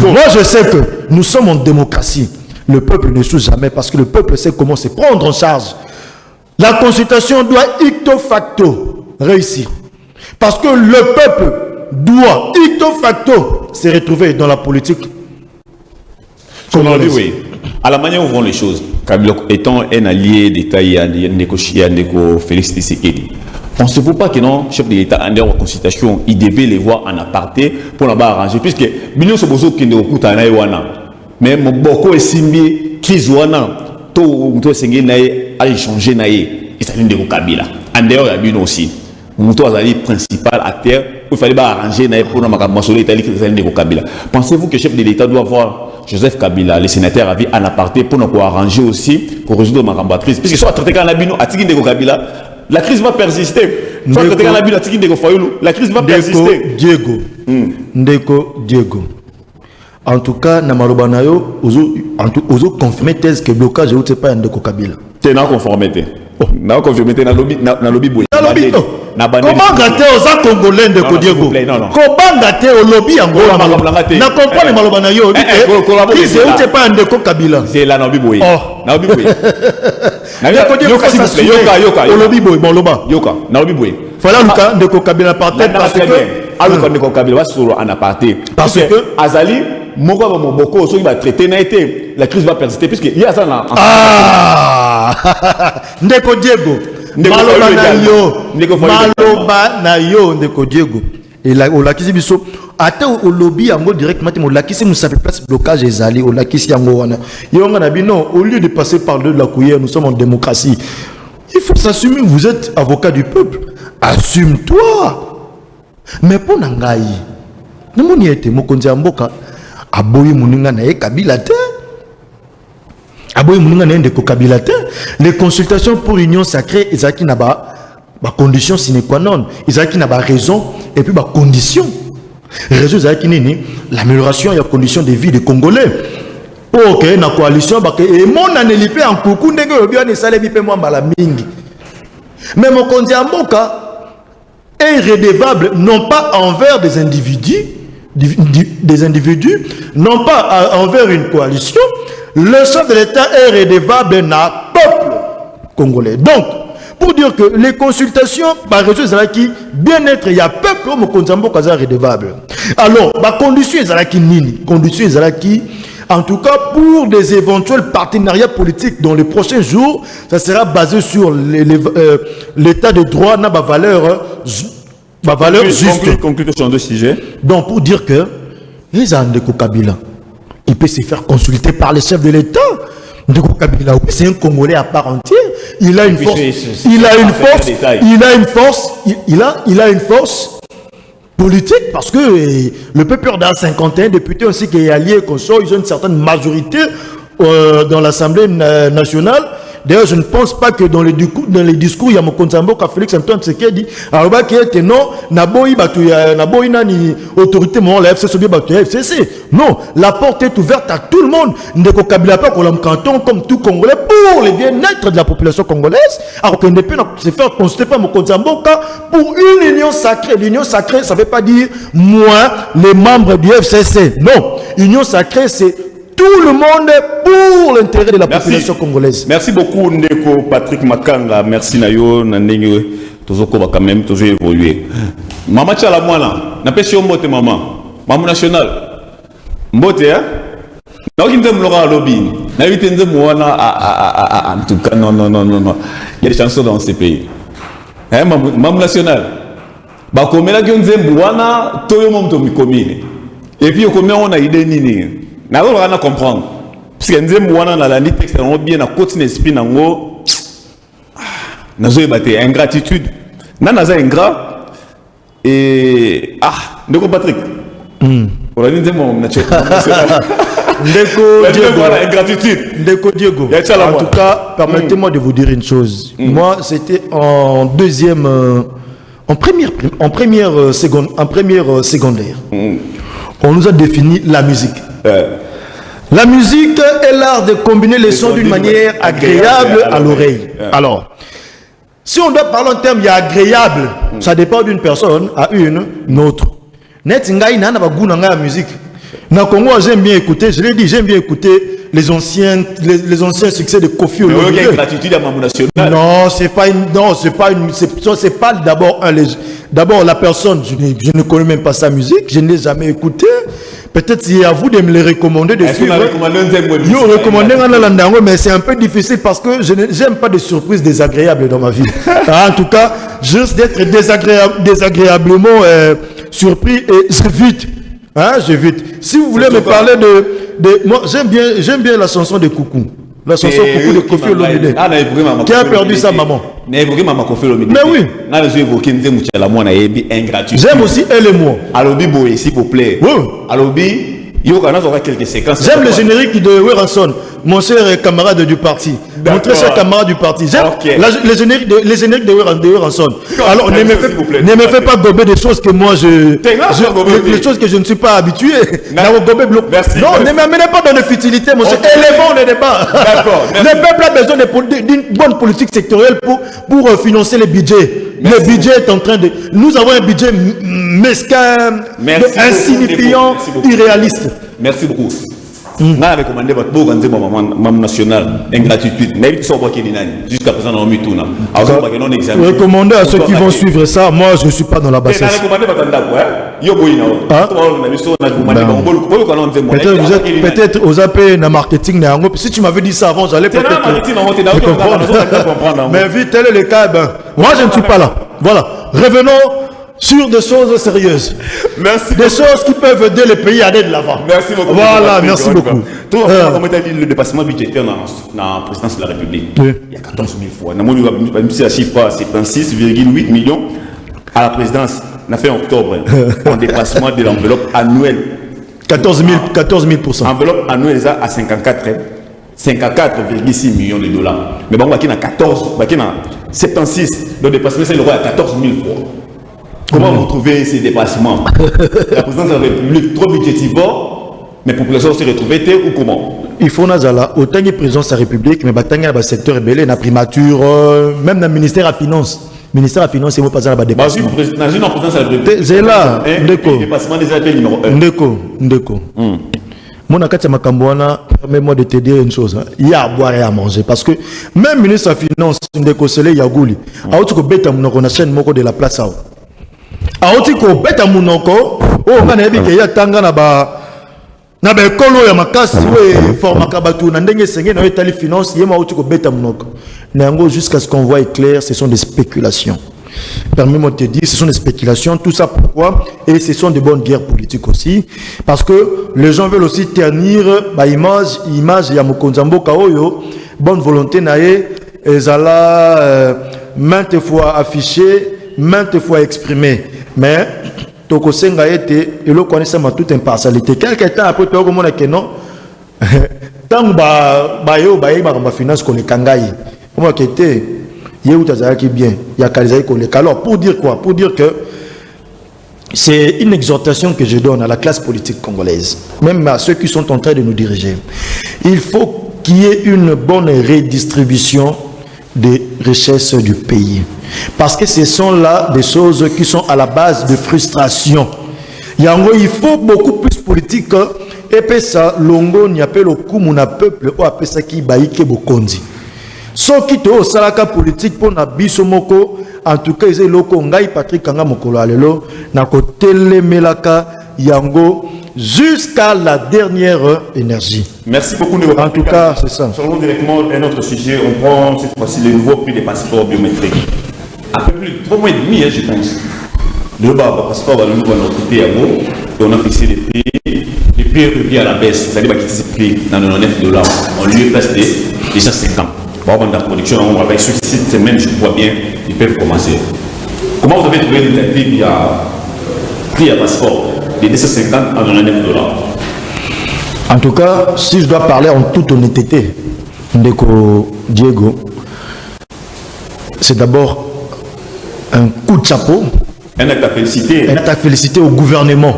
S11: Moi, je sais que nous sommes en démocratie. Le peuple ne n'échoue jamais parce que le peuple sait comment se prendre en charge. La consultation doit icto facto réussir. Parce que le peuple doit icto facto se retrouver dans la politique.
S10: Oui. À la manière où vont les choses, Kabila étant un allié d'État, il y a Ndeko Félix Tshisekedi. Pensez-vous pas que non, chef de l'État, en dehors de consultation, il devait les voir en aparté pour la arranger, puisque Bino Sobozo qui ne recoupe à Naïwana, mais mon beaucoup est simbi, Kizwana, tout Sengé Naï, a échangé Naï, et ça vient de Kabila. En dehors de Bino aussi, Mouto Azali principal acteur, il fallait arranger Naï pour la Italie qui de Kabila. Pensez-vous que le chef de l'État doit voir Joseph Kabila, les sénateurs avaient en aparté pour nous arranger aussi, pour résoudre ma crise. Puisque soit traité quand la Bino à Tigin de Kabila, la crise va persister. Soit traité quand la Bino à Tigin de Foyoulou, la crise va persister.
S11: Ndeko Diego. En tout cas, Namalobanayo, ozo confirmer thèse que blocage n'est pas Ndeko Kabila.
S10: C'est non conformité. Non conformité dans lobby boy.
S11: Comment gâter aux Congolais Ndeko Diego? Comment gâter au lobby Angola? Na comprendre les Malobanayo. Qui c'est pas Ndeko Kabila?
S10: C'est la lobby boy. Na lobby boy.
S11: Ndeko Diego yoka. Au lobby boy, bon loba.
S10: Yoka. Na lobby boy.
S11: Voilà Luka Ndeko Kabila par tête parce que
S10: alors Ndeko Kabila va sur en aparté. Parce que Azali Moko Moboko ceux qui va traiter n'a été la crise va persister puisque il y a ça là.
S11: Ndeko Diego. Maloba na yo Ndeko Diego. Et là au lakisi biso ata au lobby yango directement au lakisi nous s'appelle place blocage ezali au lakisi yango wana. Yonga na bino au lieu de passer par de la cuillère nous sommes en démocratie. Il faut s'assumer, vous êtes avocat du peuple. Assume-toi. Mais pour Nangaï, nous sommes été mokonzi mboka aboyi muninga na Kabila te. Aboyi muninga na Ndeko Kabila te. Les consultations pour union sacrée, ezaki na ba condition sine qua non, ezaki na ba raison et puis ba condition. Raison ezaki nini? L'amélioration et la condition de vie des Congolais. Ok, na coalition et mon anélipé en coucou ndenge obi ne salé bipe moi mbala mingi. Mais mokonzi mboka est redevable non pas envers des individus, non pas envers une coalition. Le chef de l'État est redevable na peuple congolais. Donc, pour dire que les consultations par réseau Zalaki, bien-être, il y a peuple au Mokonzambo Kaza redevable. Alors, ma condition est Zalaki nini. Condition est Zalaki, en tout cas pour des éventuels partenariats politiques dans les prochains jours, ça sera basé sur l'état de droit, na valeur juste.
S10: Conclusion sur deux sujets.
S11: Donc, pour dire que les Ndeko Kabila, il peut se faire consulter par les chefs de l'État. Ndeko Kabila, c'est un Congolais à part entière. Il a une force. Il a une force politique parce que le peuple dans 51 députés aussi qui est allié consort, ils ont une certaine majorité dans l'Assemblée nationale. D'ailleurs, je ne pense pas que dans les discours, il y a mon Konzambo, Félix Antoine Tshisekedi, alors qui est non, naboyi nani autorité morale, la FCC, FCC. Non, la porte est ouverte à tout le monde. Ndeko Kabila pas comme canton, comme tout Congolais, pour le bien-être de la population congolaise. Alors qu'on ne peut pas se faire consulter par mon Konzambo pour une union sacrée. L'union sacrée, ça ne veut pas dire moi, les membres du FCC. Non, union sacrée, c'est tout le monde pour l'intérêt de la population congolaise.
S10: Merci beaucoup Ndeko Patrick Makanga. Merci Nayo Nandenge. Tozoko va quand même toujours évoluer. Maman Tchala Mwana. N'appelle si on mbote maman. Maman nationale. Mbote hein. Na oki nzem lora lobby. Na vite nzem Mwana en tout cas non. Il y a des chansons dans ces pays. Hein maman nationale. Ba komela ki nzem Mwana toyo momto mikomine. Et puis combien on a idée nini. Na on comprendre parce que nzembo wana na la texte on bien na côté esprit nango na zo baté ingratitude na za ingrat et Ndeko Patrick pour la nzembo na
S11: Ndeko Diego. En tout cas, permettez-moi de vous dire une chose. Moi, c'était en première secondaire. On nous a défini la musique. La musique est l'art de combiner les sons d'une manière agréable à l'oreille. Alors, si on doit parler en termes agréable, ça dépend d'une personne à une autre. Net ngai na ba goût na musique. Na Congo, j'aime bien écouter, je l'ai dit, j'aime bien écouter les anciens succès de Kofi Olomide. Non, c'est pas d'abord d'abord la personne, je ne connais même pas sa musique, je ne l'ai jamais écouté. Peut-être c'est à vous de me les recommander de suivre. Yo recommander mais c'est un peu difficile parce que je n'aime pas de surprises désagréables dans ma vie. En tout cas, juste d'être désagréablement surpris et j'évite. Hein, j'évite. Si vous voulez me parler de moi, j'aime bien la chanson de Coucou. La chanson Coucou de Kofi Olomide. Qui a perdu sa maman. Mais oui. J'aime aussi Elle et moi.
S10: Alobi Boé, s'il vous plaît. Alobi, il y aura quelques séquences.
S11: J'aime le générique de Weranson, mon cher camarade du parti. Mon très cher camarade du parti. J'aime les génériques de Weranson. Alors, ne me fais pas gober des choses que moi les choses que je ne suis pas habitué.
S10: Merci.
S11: Non, ne m'amenez pas dans les futilités, mon cher. Élevons le débat. Le peuple a besoin d'une bonne politique sectorielle pour financer les budgets. Le budget est en train de... Nous avons un budget mesquin, insignifiant, irréaliste.
S10: Merci beaucoup. On a recommandé votre beau Mam national, ingratitude. Mais ils sont pas jusqu'à présent, on a mis tout.
S11: Recommander à ceux qui vont suivre ça, moi je ne suis pas dans la bassesse. Peut-être aux AP na marketing. Si tu m'avais dit ça avant, j'allais peut-être comprendre. Mais vu tel est le cas, moi je ne suis pas là. Voilà. Revenons sur des choses sérieuses.
S10: Merci.
S11: Des choses qui peuvent aider le pays à aller de l'avant.
S10: Merci beaucoup.
S11: Voilà, merci beaucoup.
S10: On a dit le dépassement budgétaire dans la présidence de la République. Il y a 14 000 fois. La chiffre, c'est 26,8 millions à la présidence. On a fait en octobre un dépassement de l'enveloppe annuelle.
S11: 14 000%.
S10: Enveloppe annuelle à 54,6 millions de dollars. Mais bon, il y a 76. Le dépassement, c'est à 14 000 fois. Comment vous trouvez ces dépassements? La présidence de la République trop budgétivore, mais la population se retrouve ou comment?
S11: Il faut nazala autant que présidence de la République, mais batanga le secteur rebelle, la primature, même dans le ministère de la Finance. Le ministère de la Finance, il faut pas dans le dépassement.
S10: Dans une présidence de la République.
S11: C'est là,
S10: le dépassement des appels numéro 1.
S11: Ndeko. Mon akati makamboana, permets-moi de te dire une chose. Il y a à boire et à manger. Parce que même le ministre de la Finance, Ndeko Sele Yagouli, a aussi que bête à mon chaîne moko de la place. Aoti ko beta munoko o ngana yebike ya tanga na ba ekolo ya makasi we formaka batu na ndenge senge na etali finance yema aoti ko beta munoko na yango jusqu'à ce qu'on voit clair, ce sont des spéculations. Permets-moi de te dire, ce sont des spéculations. Tout ça pourquoi? Et ce sont des bonnes guerres politiques aussi. Parce que les gens veulent aussi ternir ba image ya Mokonzambo Kaoyo, bonne volonté nae ezala maintes fois affichée, maintes fois exprimé, mais tokosenga ete elo connaissant ma toute impartialité. Quelque temps après tu as que non tant ba finance qu'on est kangai comment que était yeu tazaki bien ya kalizai qu'on est. Alors pour dire quoi? Pour dire que c'est une exhortation que je donne à la classe politique congolaise, même à ceux qui sont en train de nous diriger. Il faut qu'il y ait une bonne redistribution des richesses du pays. Parce que ce sont là des choses qui sont à la base de frustration. Il faut beaucoup plus politique. Et puis ça, longo n'y a pas le coup mon peuple ou après ça qui baïke bokondi. So qui te au salaka politique pour na biso moko, en tout cas ils loko ngai Patrick Kanga mokolo alelo na ko telemelaka yango jusqu'à la dernière énergie.
S10: Merci beaucoup.
S11: En tout cas, c'est ça.
S10: Changeons directement un autre sujet. On prend cette fois-ci les nouveaux prix des passeports biométriques. Un peu plus de 3 mois et demi, je pense. Le passeport va nous recruter à vous. Et on a fixé les prix. Les prix revient à la baisse. C'est-à-dire qu'ils se prix dans $99. On lui est placé déjà 5 ans. Bon, la production, on va avec cette semaine, je vois bien, ils peuvent commencer. Comment vous avez trouvé l'initiative prix à passeport de 250 à $99?
S11: En tout cas, si je dois parler en toute honnêteté, Ndeko Diego, c'est d'abord un coup de chapeau.
S10: Un acte à féliciter.
S11: Un acte à féliciter au gouvernement.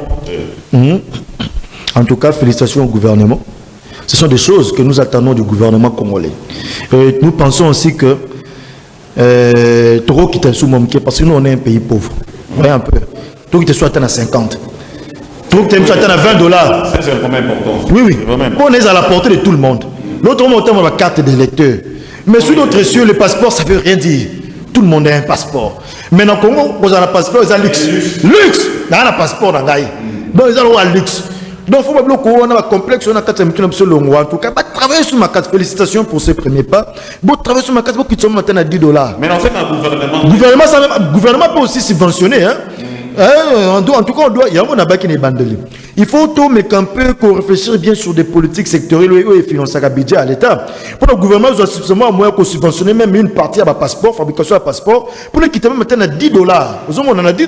S11: En tout cas, félicitations au gouvernement. Ce sont des choses que nous attendons du gouvernement congolais. Nous pensons aussi que Toro qui est sous mon parce que nous on est un pays pauvre. Ouais, un peu. Toro qui te soit à 50. Toro qui te soit à 20 dollars.
S10: Ça c'est un problème important.
S11: Oui, oui. On est à la portée de tout le monde. L'autre mot, on a la carte d'électeur. Mais sous notre cieux, le passeport, ça ne veut rien dire. Tout le monde a un passeport. Mais dans le Congo, on a un passeport, ils ont luxe. Luxe! On a un passeport dans Gaï. Donc, ils ont un luxe. Donc, il faut pas qu'on a un complexe, on a 4 minutes, en tout cas, travailler sur ma carte. Félicitations pour ce premier pas. Bon, travailler sur ma carte, beaucoup qui sont maintenant à 10 $.
S10: Mais on sait qu'un gouvernement.
S11: Le gouvernement peut aussi subventionner, hein. En tout cas, il y a un abat qui est bandeli. Il faut tout, mais qu'un peu qu'on réfléchisse bien sur des politiques sectorielles et financer un budget à l'État. Pour le gouvernement, il doit suffisamment moyen qu'on subventionne même une partie à ma passeport, fabrication à passeport, pour les quitter même maintenant à 10 $. Vous savez, on en a 10 $,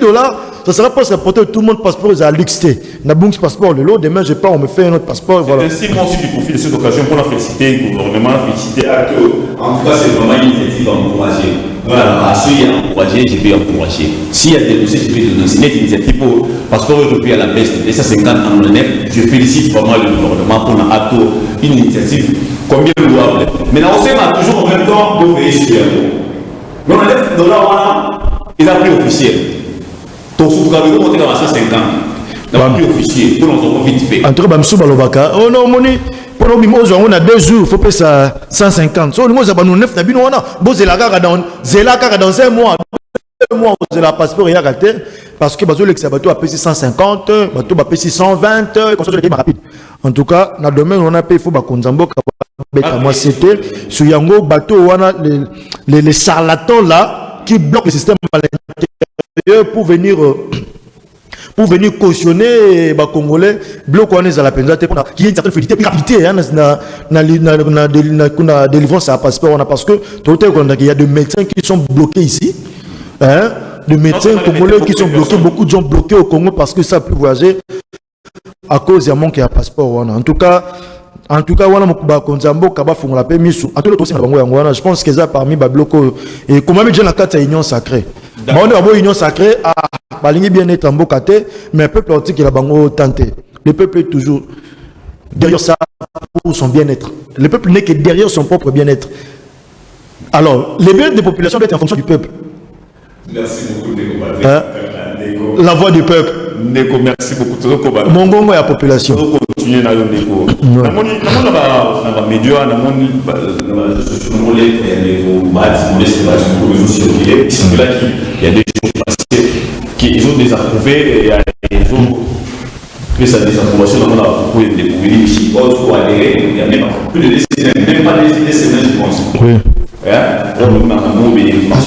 S11: ça sera pas rapporté tout le monde passeport à luxité. On a bon passeport le lot, demain je pars, on me fait un autre passeport.
S10: Voilà. Ainsi, moi aussi, du profit de cette occasion pour la féliciter le gouvernement, féliciter à que, en tout cas, c'est vraiment une initiative à encourager. Voilà, à ceux qui ont encouragé, je vais encourager. S'il y a des dossiers, je vais dénoncer. Cette initiative pour passeport européen à la baisse de 250 en honnête, je félicite vraiment le gouvernement pour une initiative combien louable. Mais on sait toujours en même temps de payer super. Mais on enlève $, voilà, il a pris officiel. Donc, si vous avez monté dans 150, il a pris officiel, pour nous vite fait.
S11: En tout cas, M. Balobaka, oh non, moni. Pour nous, on a 2 jours, il faut payer ça 150. So, nous avons 9 nabino, on a. Bon, c'est la gare dans un mois. 2 mois, c'est la passeport, il y a raté. Parce que l'exabato a payé 150, bateau a payé 120, comme ça, c'est rapide. En tout cas, dans le domaine, on a payé, il faut Konzambo, moi, c'était sur Yango, bateau, on a les charlatans là, qui bloquent le système à l'intérieur pour venir cautionner les Congolais, bloquer à la pénalité, qui a une certaine fluidité, rapidité dans la délivrance à passeport, parce que il y a des médecins qui sont bloqués ici. Hein? Des médecins congolais qui sont bloqués, beaucoup de gens bloqués au Congo parce que ça peut voyager à cause d'un manque de passeport. En tout cas, je pense que ça parmi les blocs et comment dire la carte union sacrée. On a une union sacrée à Balingi bien être en Bokate, mais le peuple antique il a bango tenté. Le peuple est toujours derrière ça pour son bien-être. Le peuple n'est que derrière son propre bien-être. Alors, les biens des populations doivent être en fonction du peuple.
S10: Merci beaucoup, Neko.
S11: La voix du peuple.
S10: Neko, merci beaucoup.
S11: Mon gongo et la population.
S10: Continuer dans le Neko. Dans les médias, dans il y a des gens qui ont désapprouvé et ils ont fait sa désapprobation dans la il y a même plus de décennies, même pas des semaines, je pense. Oui.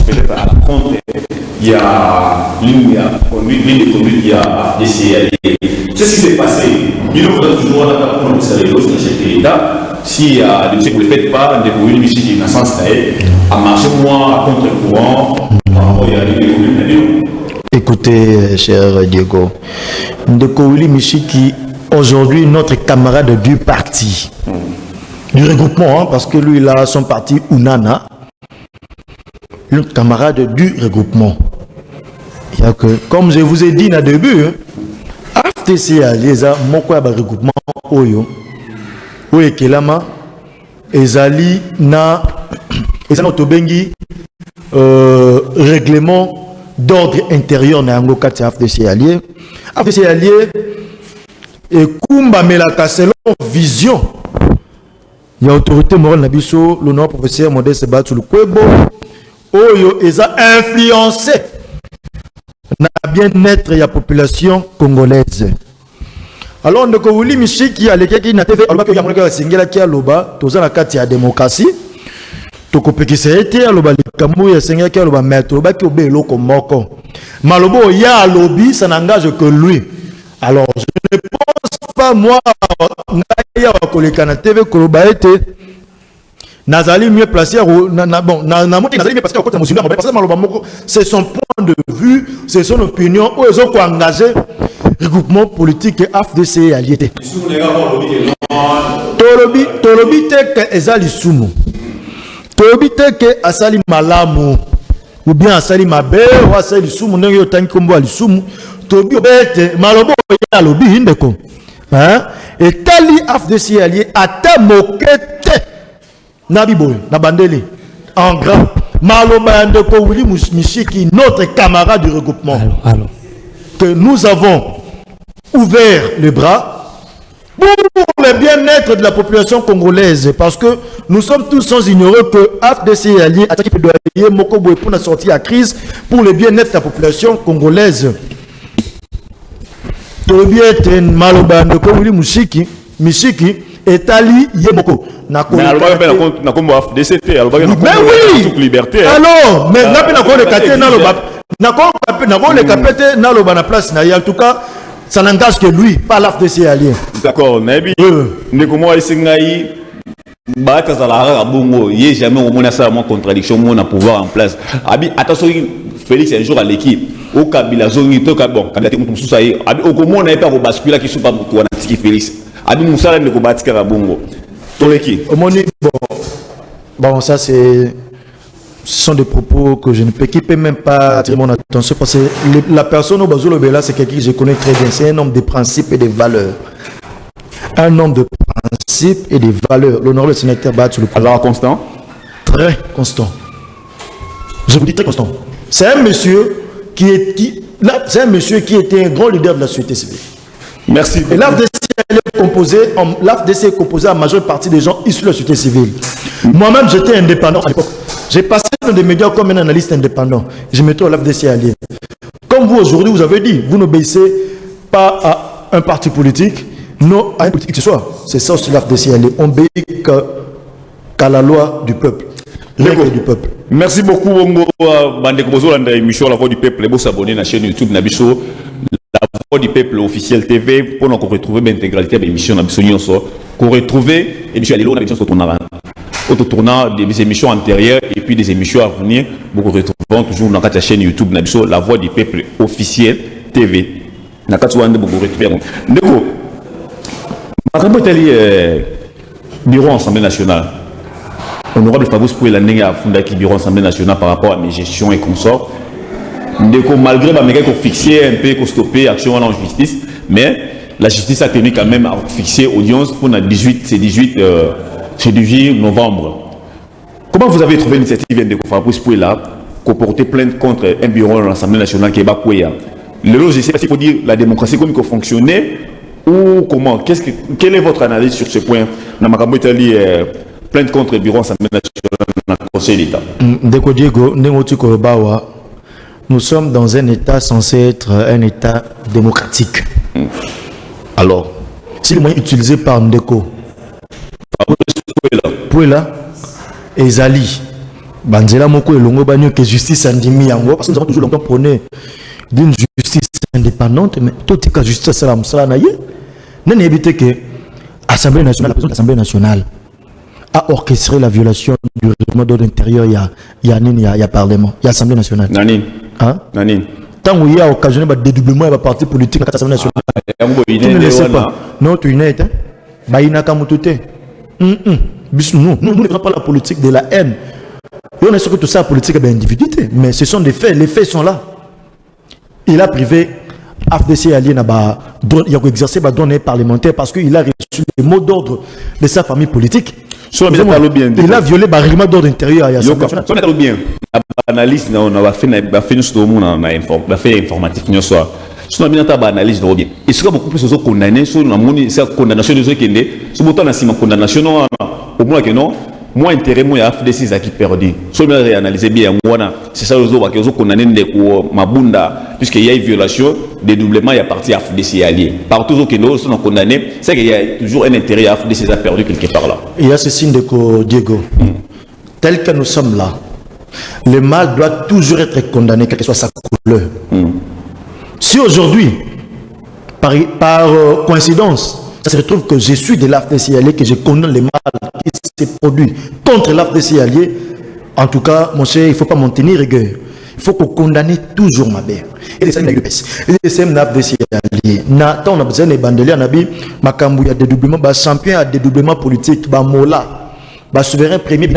S10: Peut-être à la compte, il y a l'une des communes qui a essayé. C'est ce qui s'est passé. Il faut toujours on a sérieux dans chaque état. Si le fait que vous ne le faites pas, des communes qui dans sens à marcher moins à contre-courant, il y a des communes.
S11: Écoutez, cher Diego, Ndeko Willy Michiki, aujourd'hui notre camarade du parti. Du regroupement, hein, parce que lui, il a son parti Unana, le camarade du regroupement. Il y a que, comme je vous ai dit au début, FTC a les moko ya regroupement Oyo, Oye Kelama, Ezali na Tobengi, règlement d'ordre intérieur na yango kati FTC allié. FTC allié et Kumba Melaka selon vision. Il y a autorité morale Nabiso, l'honneur professeur Modeste Batou Kwebo, Oyo eza influencé na bien-être de la population congolaise. Alors, on a Willy Michi qui a l'équipe n'a fait alors que Yamoka Singela qui a loba, toza na kati ya démocratie. Toko pekisa été a loba likambo ya Singela qui a loba maître loba ki obelo ko moko. Malobo ya lobby ça n'engage que lui. Alors, je ne pense pas moi Ngaya kolekana TV koloba été Nazali mieux placé c'est son point de vue, c'est son opinion où ils ont engagé regroupement politique et FDC allié. Tolobi te ezali sumu. Tolobi te ke asali malamu ou bien asali mabe ou asali sumu ndenge yo tangi kombo ali sumu. Tolobi obete malobo ya lobi indeko. Hein? et tali FDC allié ata mokete na biboy na bandeli en grand Maloba Ndeko Willy Mishiki, notre camarade du regroupement, que nous avons ouvert les bras pour le bien-être de la population congolaise, parce que nous sommes tous sans ignorer que FDC allié a attaqué Mokobo pour la sortie à crise pour le bien-être de la population congolaise. Maloba Ndeko Willy Mishiki et Ali Yemoko. Mais oui! Alors, mais na place en tout cas, ça n'engage que lui, pas l'FDC allié.
S10: D'accord, Nabi. Nekomo Isengai, Bakazala Bongo, il jamais au moins ça mon contradiction, mon pouvoir en place. Abi, attention, Félix un jour à l'équipe. Au Kabila Zoni, Toka bon, quand il y a tout ça, Abi, au comment on n'a pas basculé qui sont pas pour toi, Félix. Abi Moussa ne combattre qu'à Bongo.
S11: Bon, ça ce sont des propos que je ne peux qui peut même pas attirer mon attention parce que la personne au Bazou Lobela, c'est quelqu'un que je connais très bien. C'est un homme de principes et de valeurs. Un homme de principes et de valeurs. L'honorable sénateur Bat sur le
S10: alors constant.
S11: Très constant. Je vous dis très constant. C'est un monsieur qui était un grand leader de la société civile.
S10: Merci.
S11: Et l'AFDC est composé à majeure partie des gens issus de la société civile. Moi-même, j'étais indépendant à l'époque. J'ai passé dans des médias comme un analyste indépendant. Je me trouve à l'AFDC allié. Comme vous, aujourd'hui, vous avez dit, vous n'obéissez pas à un parti politique, non à une politique que ce soit. C'est ça aussi l'AFDC allié. On obéit qu'à la loi du peuple. Du peuple.
S10: Merci beaucoup, Bongo. Émission La Voix du Peuple. Vous s'abonner à la chaîne YouTube Nabiso. La Voix du Peuple officiel TV pour nous retrouver l'intégralité de l'émission Nabiso. Pour retrouver l'émission au tournant des émissions antérieures et puis des émissions à venir. Vous retrouvez toujours dans la chaîne YouTube Nabiso La Voix du Peuple officiel TV. Nakatouane vous retrouvez. Ndeko, bureau Assemblée nationale. Honorable Fabrice Poué l'année à fonder qui bureau Assemblée nationale par rapport à mes gestions et consorts. Malgré ma méga qu'on fixait un peu, qu'on stoppait action en justice, mais la justice a tenu quand même à fixer audience pour le 18 novembre. Comment vous avez trouvé l'initiative de Fabrice Poué là, qu'on portait plainte contre un bureau de l'Assemblée nationale qui est Bakouya? Le logiciel, il faut dire la démocratie comme il fonctionnait ou comment? Quelle est votre analyse sur ce point? Plainte contre le bureau de l'Assemblée nationale dans le Conseil d'État.
S11: Ndeko Diego, nous sommes dans un État censé être un État démocratique. Alors, si le moyen utilisé par Ndeko, Pouela, Ezali, Banzela Moko et Longo Bagno, que justice andimi yango, parce que nous avons toujours longtemps prôné d'une justice indépendante, mais tout est que justice salam salanaye, n'a évité que l'Assemblée nationale, la présidente de l'Assemblée nationale, a orchestré la violation du règlement d'ordre intérieur. Il y a Parlement, il y a Assemblée nationale.
S10: Nani.
S11: Hein? Nani. Tant qu'il y a occasionné le dédoublement de la parti politique à l'Assemblée nationale. Tu ne le sais pas. Non, tu n'es pas. Nous ne faisons pas la politique de la haine. Et on est sûr que tout ça, la politique est d'individualité. Mais ce sont des faits. Les faits sont là. Il a privé FDC allié, il a exercé le droit parlementaire parce qu'il a reçu les mots d'ordre de sa famille politique. Il a violé le règlement d'ordre intérieur. Il a
S10: bien. L'analyse, on a fait informatif. Si on a bien analyse de bien. Et ce qui est beaucoup plus condamné, sur la condamnation de ceux qui sont sur le condamnation, au moins que non. Moi, intérêt, moi, il y a des choses qui perdu. Si on a réanalysé bien, c'est ça, les autres qui ont condamné Mabunda, puisqu'il y a une violation, dédoublement, il y a parti à FDC allié. Partout où ils sont condamnés, c'est qu'il y a toujours un intérêt à FDC a perdu quelque part là.
S11: Il y a ce signe de Diego. Tel que nous sommes là, le mal doit toujours être condamné, quelle que soit sa couleur. Si aujourd'hui, par coïncidence, ça se retrouve que je suis de l'AFDC allié, que je connais le mal qui s'est produit contre l'AFDC allié, en tout cas, mon cher, il ne faut pas m'en tenir rigueur. Il faut qu'on condamne toujours ma mère. Et les salles et les l'AFDC allié. On a besoin de bandeliers, on a dit, il y a dédoublement, champion à dédoublement politique, Mola, souverain premier,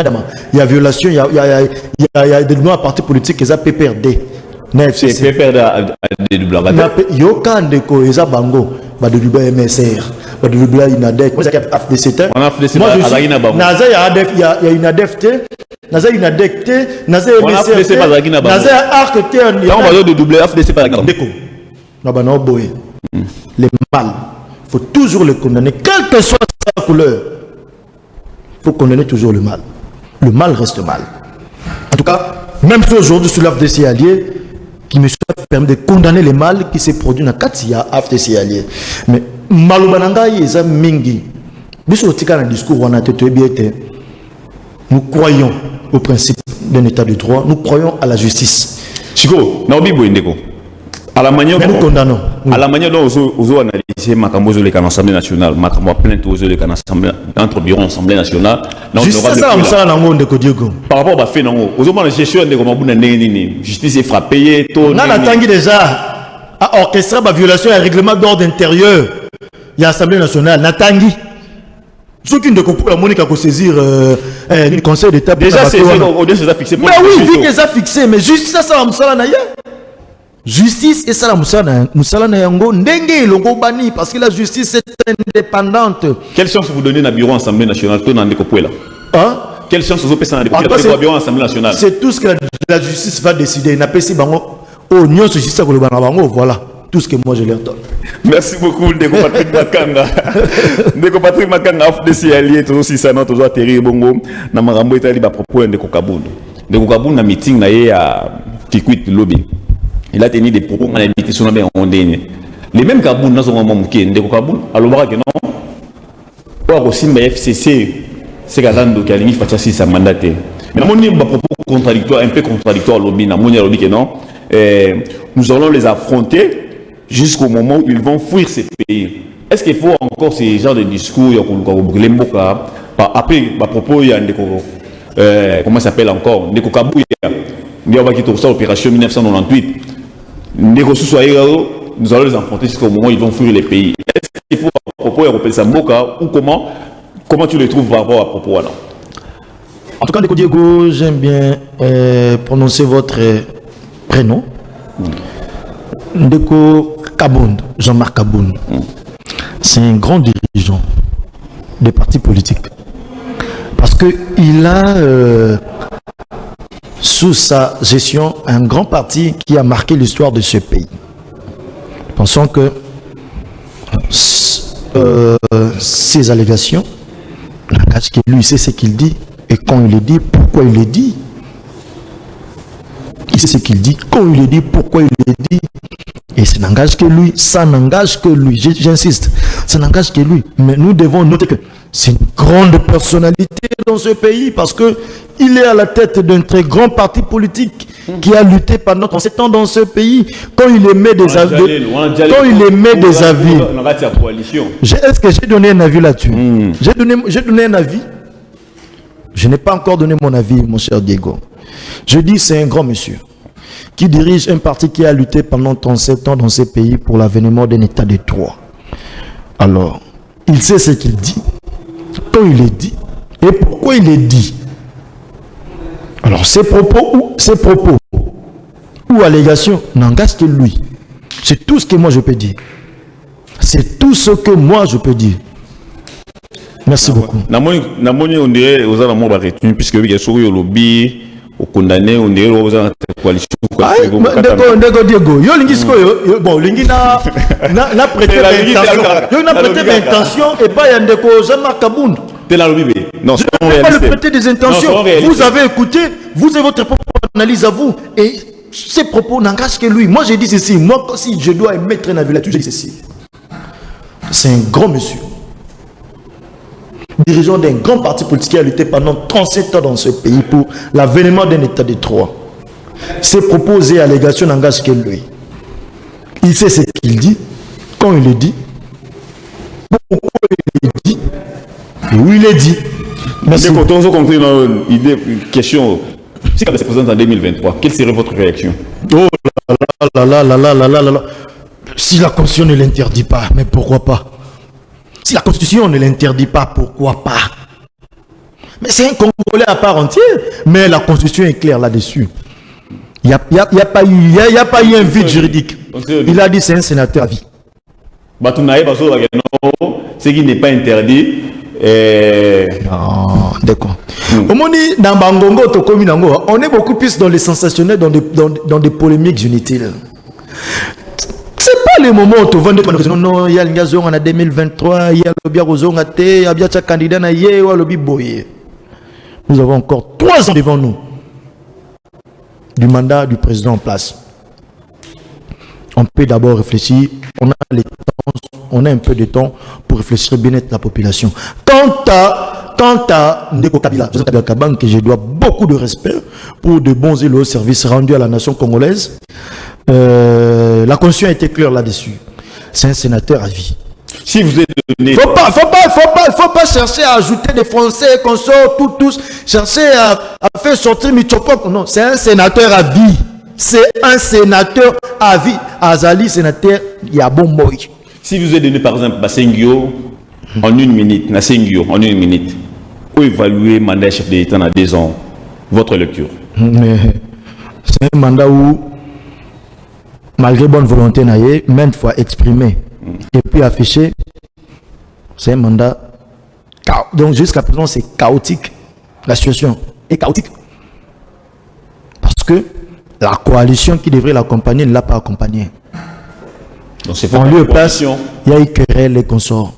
S11: il y a violation, il y a dédoublement à parti politique, ils ont PPRD.
S10: C'est PPRD à dédoublement.
S11: Yoka Ndeko, ils ont Bango. de Dubaï MSR, de Dubaï INADEC, moi, c'est AFDC. Moi, je suis. Naza, il y a INADEF, Naza INADEC, Naza MSR, Naza ARC,
S10: on va de doubler AFDC par exemple.
S11: Les mal, il faut toujours le condamner, quelle que soit sa couleur. Il faut condamner toujours le mal. Le mal reste mal. En tout cas, même si aujourd'hui, sur l'AFDC allié, qui me permet de condamner le mal qui s'est produit dans le cadre de l'AFDC allié. Mais, Malobananga, il y a Mingi. Nous croyons au principe d'un état de droit, nous croyons à la justice.
S10: Chico, Naobi Boindeko. À la manière dont vous analysez l'Assemblée nationale, plainte aux l'Assemblée entre bureau l'Assemblée nationale.
S11: Juste ça,
S10: par rapport à fait, la gestion de justice est frappée.
S11: On a attendu déjà à orchestrer la violation du règlement d'ordre intérieur. Il y a l'Assemblée nationale, Natangi. Ceux qui ne comprennent pas, il faut saisir le conseil d'État.
S10: Déjà, c'est fixé.
S11: Mais oui, vu que ça fixé, mais juste ça, ça va me justice et ça la musala na yango ndenge longo bani parce que la justice est indépendante.
S10: Quelle chance vous donnez na bureau Assemblée nationale to na ndeko puela? Hein? Quelle chance vous pesa na bureau Assemblée nationale?
S11: C'est tout ce que la justice va décider. Na pesi bango oh nyon justice ko lobana bango voilà tout ce que moi je leur donne.
S10: Merci beaucoup ndeko Patrick Makanga. Ndeko Patrick Makanga AFDC allié to aussi ça non toujours atterrir bongo na marambo etali ba propos ndeko Kabundu. Ndeko Kabundu na meeting na ye ya Kikwit lobby. Il a tenu des propos en invitation en dernier. Les mêmes Kaboun, nous avons manqué des Kaboun. Alors, que non, pour aussi le FCC, c'est Gazando qui a limité Fatiasi sa mandaté. Mais nous avons des propos contradictoires, un peu contradictoires lobby. Nous allons les affronter jusqu'au moment où ils vont fuir ces pays. Est-ce qu'il faut encore ces genres de discours après, à propos, il y a des comment ça s'appelle encore des Kokabou, il y a l'opération 1998. Nous allons les affronter jusqu'au moment où ils vont fuir les pays. Est-ce qu'il faut à propos européen Samboka ou comment tu les trouves par rapport à propos là?
S11: En tout cas, Ndeko Diego, j'aime bien prononcer votre prénom. Ndeko Kabound, Jean-Marc Kabound. C'est un grand dirigeant des partis politiques. Parce qu'il a sous sa gestion un grand parti qui a marqué l'histoire de ce pays. Pensons que ces allégations, langage que lui sait ce qu'il dit et quand il le dit, pourquoi il le dit. Il sait ce qu'il dit, quand il le dit, pourquoi il le dit. Et ça n'engage que lui, ça n'engage que lui. J'insiste, ça n'engage que lui. Mais nous devons noter que c'est une grande personnalité dans ce pays parce que il est à la tête d'un très grand parti politique qui a lutté pendant 7 ans dans ce pays. Quand il émet des avis, est-ce que j'ai donné un avis là-dessus? J'ai donné un avis. Je n'ai pas encore donné mon avis, mon cher Diego. Je dis c'est un grand monsieur qui dirige un parti qui a lutté pendant 37 ans dans ce pays pour l'avènement d'un état de droit. Alors, il sait ce qu'il dit, quand il le dit, et pourquoi il le dit. Alors, ces propos ou allégations n'engagent que lui. C'est tout ce que moi je peux dire. C'est tout ce que moi je peux dire. Merci beaucoup.
S10: On dirait aux alentours de retenu puisque il y a sur le lobby au condamné on dirait aux alentours de coalition.
S11: Ndeko Diego, yo lingi sikoyo bon lingi na prêté d'intention et pas Ndeko Jean-Marc Kabound.
S10: Non,
S11: je ne peux pas le prêter des intentions. Vous avez écouté, vous avez votre propre analyse à vous et ces propos n'engagent que lui. Moi j'ai dit ceci, moi si je dois émettre un avis là-dessus, je dis ceci. C'est un grand monsieur. Dirigeant d'un grand parti politique qui a lutté pendant 37 ans dans ce pays pour l'avènement d'un état de droit. Ses propos et allégations n'engagent que lui. Il sait ce qu'il dit, quand il le dit, pourquoi il le dit, et où il le dit.
S10: Merci. Quand on a compris une question, si elle se présente en 2023, quelle serait votre réaction?
S11: Oh là. Si la Constitution ne l'interdit pas, mais pourquoi pas? Si la Constitution ne l'interdit pas, pourquoi pas? Mais c'est un Congolais à part entière. Mais la Constitution est claire là-dessus. Il n'y a pas eu un vide juridique. Il a dit c'est un sénateur à vie.
S10: Ce qui n'est pas interdit.
S11: Non, d'accord. Au moment dans Bangongo, on est beaucoup plus dans les sensationnels, dans des polémiques inutiles. C'est pas le moment où tu vas dire non, il y a le gazon en 2023, il y a le biarozon à thé, il y a bien chaque candidat na yé ou le biboye. Nous avons encore 3 ans devant nous du mandat du président en place. On peut d'abord réfléchir, on a un peu de temps pour réfléchir bien être la population. Quant à Ndeko Kabila, que je dois beaucoup de respect pour de bons et loyaux services rendus à la nation congolaise, la Constitution a été claire là-dessus. C'est un sénateur à vie.
S10: Si vous êtes donné...
S11: Faut pas chercher à ajouter des Français qu'on sort tous, chercher à faire sortir Michopok. Non, c'est un sénateur à vie. C'est un sénateur à vie. Azali, sénateur, il y a bon boy.
S10: Si vous êtes donné par exemple Basengio en 1 minute, Nasengio en 1 minute, où évaluer mandat chef de l'État dans 2 ans, votre lecture?
S11: C'est un mandat où, malgré bonne volonté, maintes fois exprimé et puis affiché, c'est un mandat. Donc jusqu'à présent, c'est chaotique. La situation est chaotique. Parce que la coalition qui devrait l'accompagner ne l'a pas accompagné.
S10: Donc c'est
S11: en lieu et place, il y a eu querelle et consorts.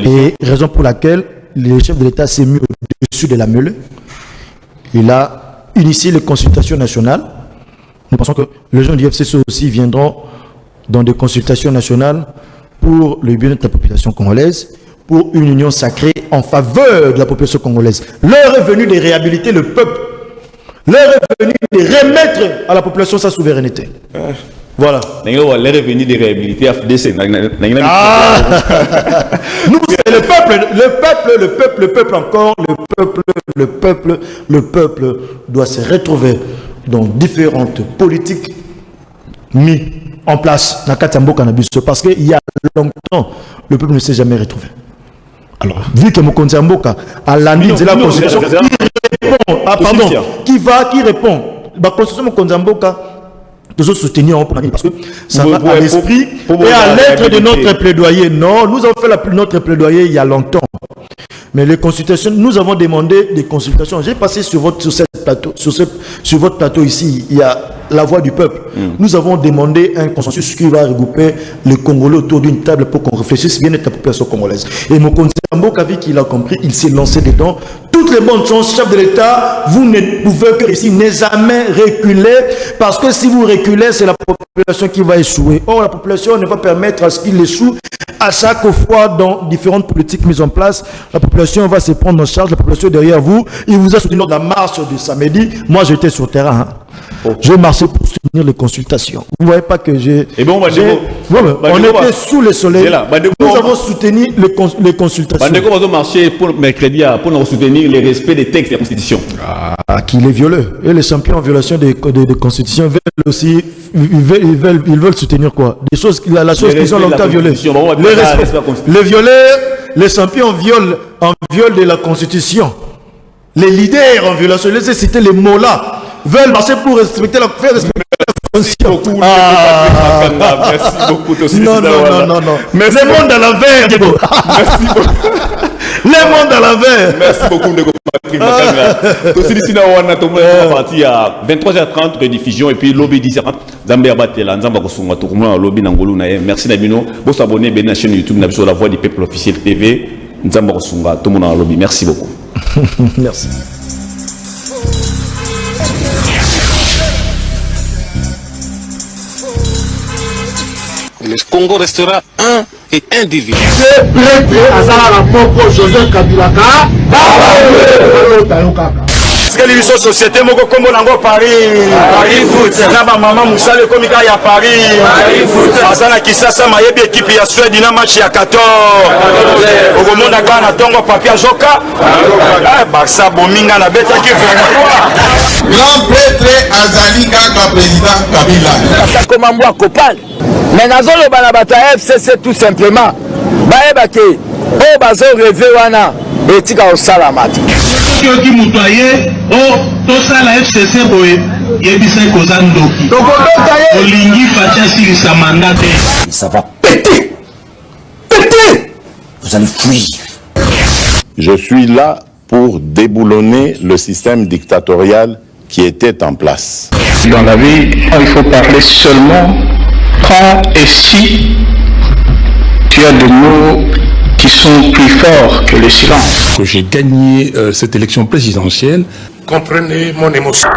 S11: Et raison pour laquelle le chef de l'État s'est mis au-dessus de la meule. Il a initié les consultations nationales. Nous pensons que les gens du FCC aussi viendront dans des consultations nationales pour le bien de la population congolaise, pour une union sacrée en faveur de la population congolaise. L'heure est venue de réhabiliter le peuple. L'heure est venue de remettre à la population sa souveraineté. Voilà.
S10: L'heure est venue de réhabiliter FDC.
S11: Nous, c'est le peuple encore. Le peuple doit se retrouver dans différentes politiques mises en place dans Katambo Cannabis. Parce qu'il y a longtemps, le peuple ne s'est jamais retrouvé. Alors, vu que Mokonzi Mboka à l'année de la Constitution, qui répond la Constitution Mokonzi Mboka, nous soutenir parce que ça va à l'esprit et à l'être de notre plaidoyer. Non, nous avons fait notre plaidoyer il y a longtemps. Mais les consultations, nous avons demandé des consultations. J'ai passé sur votre plateau ici, il y a la voix du peuple. Nous avons demandé un consensus qui va regrouper les Congolais autour d'une table pour qu'on réfléchisse bien à la population congolaise. Et Mokonzi Mboka, qu'il a compris, il s'est lancé dedans. Toutes les bonnes chances, chef de l'État, vous ne pouvez que ici ne jamais reculer, parce que si vous reculez, c'est la population qui va échouer. Or, la population ne va permettre à ce qu'il échoue à chaque fois dans différentes politiques mises en place. La population va se prendre en charge, la population est derrière vous. Il vous a soutenu lors de la marche de samedi. Moi, j'étais sur le terrain. J'ai marché pour soutenir les consultations. Vous ne voyez pas que j'ai...
S10: Et bon,
S11: on était sous le soleil. Nous avons soutenu les consultations.
S10: Nous avons marché pour mercredi pour nous soutenir le respect des textes de la Constitution.
S11: Qu'il est violé. Et les champions en violation des constitutions veulent aussi... Ils veulent soutenir quoi? Des choses, la chose qu'ils ont longtemps violée. Les violeurs, les champions en viol de la Constitution. Les leaders en violation, laissez citer les mots là, veulent marcher pour respecter faire respecter la Constitution.
S10: Merci beaucoup.
S11: Non. Le monde à l'envers.
S10: Merci beaucoup.
S11: Le monde à l'envers.
S10: Merci beaucoup de parti à 23h30 rediffusion et puis lobby 10h30 Zambia Batela Nzamba Kosunga Tourma lobby Nangolo na merci Nabino vous s'abonner à la chaîne YouTube Nabiso la voix du peuple officiel TV Nzamba Kosunga tout le monde lobby merci beaucoup.
S11: Merci.
S1: Le Congo restera un et indivisible.
S2: Parce que les sociétés moko kombo nango Paris na ba mama musale komika ya Paris azana kisasa mayebi équipe ya Suède na match ya 14 okomonda kana tongo papier joka Barça bominga na beta ki
S3: grand prêtre azali kaka président Kabila
S4: comme moi copal mais nazolo bana bata FCC tout simplement baeba ke o bazo rêver wana etika osalamati
S5: qui mutoye o tosala FCC boye yebisa kozandoki olingi facha silisa mandat
S6: ça va péter. vous allez fuir.
S12: Je suis là pour déboulonner le système dictatorial qui était en place.
S8: Dans la vie, il faut parler seulement quand et si tu as des mots qui sont plus forts que le silence.
S9: Que j'ai gagné cette élection présidentielle.
S1: Comprenez mon émotion.